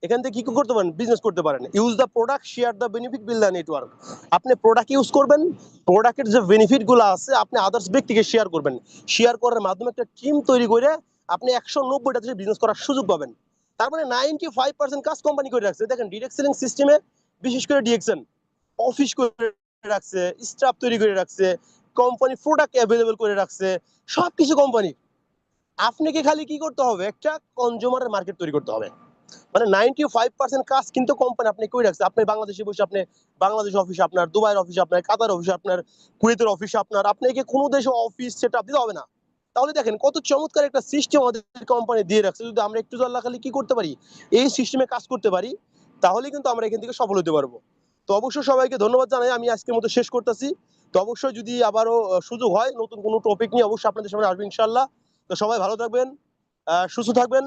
এখান থেকে কি করতে পারেন, বিজনেস করতে পারেন। Use the product, share the benefit, build the network. আপনি প্রোডাক্ট ইউজ করবেন, প্রোডাক্টের যে বেনিফিট গুলো আছে আপনি আদার্স ব্যক্তিকে শেয়ার করবেন। শেয়ার করার মাধ্যমে একটা টিম তৈরি করে আপনি 190টা দেশে বিজনেস করার সুযোগ পাবেন। তার মানে 95% কাজ কোম্পানি করে রাখছে। দেখেন ডিরেক্ট সেলিং সিস্টেমে বিশেষ করে ডিএক্সএন অফিস করে রাখছে, স্টাফ তৈরি করে রাখছে, কোম্পানি প্রোডাক্ট অ্যাভেলেবল করে রাখছে, সবকিছু কোম্পানি। আপনাকে খালি কি করতে হবে, একটা কনজিউমারের মার্কেট তৈরি করতে হবে। মানে 95% কাজ কিন্তু কোম্পানি আপনি করে রাখছে। আপনি বাংলাদেশে বসে আপনি বাংলাদেশ অফিস আপনার, দুবাইয়ের অফিস আপনার, কাতার অফিস আপনার, কুয়েতের অফিস আপনার, আপনাকে কোনো দেশে অফিস সেট আপ দিতে হবে না। তাহলে দেখেন কত চমৎকার একটা সিস্টেম আমাদের কোম্পানি দিয়ে রাখছে। যদি আমরা একটু জানলা খালি কি করতে পারি, এই সিস্টেমে কাজ করতে পারি, তাহলে কিন্তু আমরা এখান থেকে সফল হতে পারবো। তো অবশ্যই সবাইকে ধন্যবাদ জানাই, আমি আজকের মতো শেষ করতেছি। তো অবশ্যই যদি আবারও সুযোগ হয় নতুন কোনো টপিক নিয়ে অবশ্যই আপনাদের সামনে আসবে ইনশাল্লাহ। তো সবাই ভালো থাকবেন, সুস্থ থাকবেন।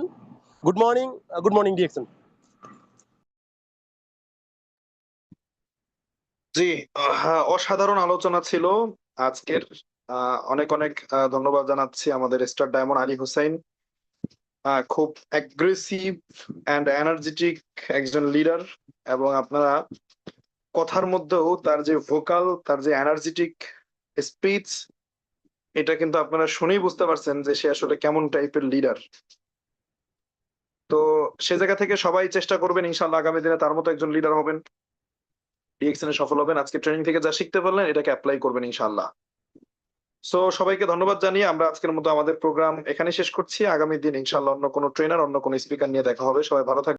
গুড মর্নিং, গুড মর্নিং ডিএক্সন। জি, অসাধারণ আলোচনা ছিল আজকের। অনেক অনেক ধন্যবাদ জানাচ্ছি আমাদের স্টার ডায়মন্ড আলী হুসাইন। খুব অ্যাগ্রেসিভ অ্যান্ড এনার্জেটিক একজন লিডার, এবং আপনারা কথার মধ্যেও তার যে ভোকাল, তার যে এনার্জেটিক স্পিচ, এটা কিন্তু আপনারা শুনেই বুঝতে পারছেন যে সে আসলে কেমন টাইপের লিডার। তো সে জায়গা থেকে সবাই চেষ্টা করবেন ইনশাআল্লাহ আগামী দিনে তার মতো একজন লিডার হবেন। ডিএক্সএন এ সফল হবেন। আজকে ট্রেনিং থেকে যা শিখতে পারলেন এটাকে এপ্লাই করবেন ইনশাআল্লাহ। সো সবাইকে ধন্যবাদ জানিয়ে আমরা আজকের মতো আমাদের প্রোগ্রাম এখানেই শেষ করছি। আগামী দিন ইনশাআল্লাহ অন্য কোনো ট্রেনার, অন্য কোনো স্পিকার নিয়ে দেখা হবে। সবাই ভালো থাকবেন।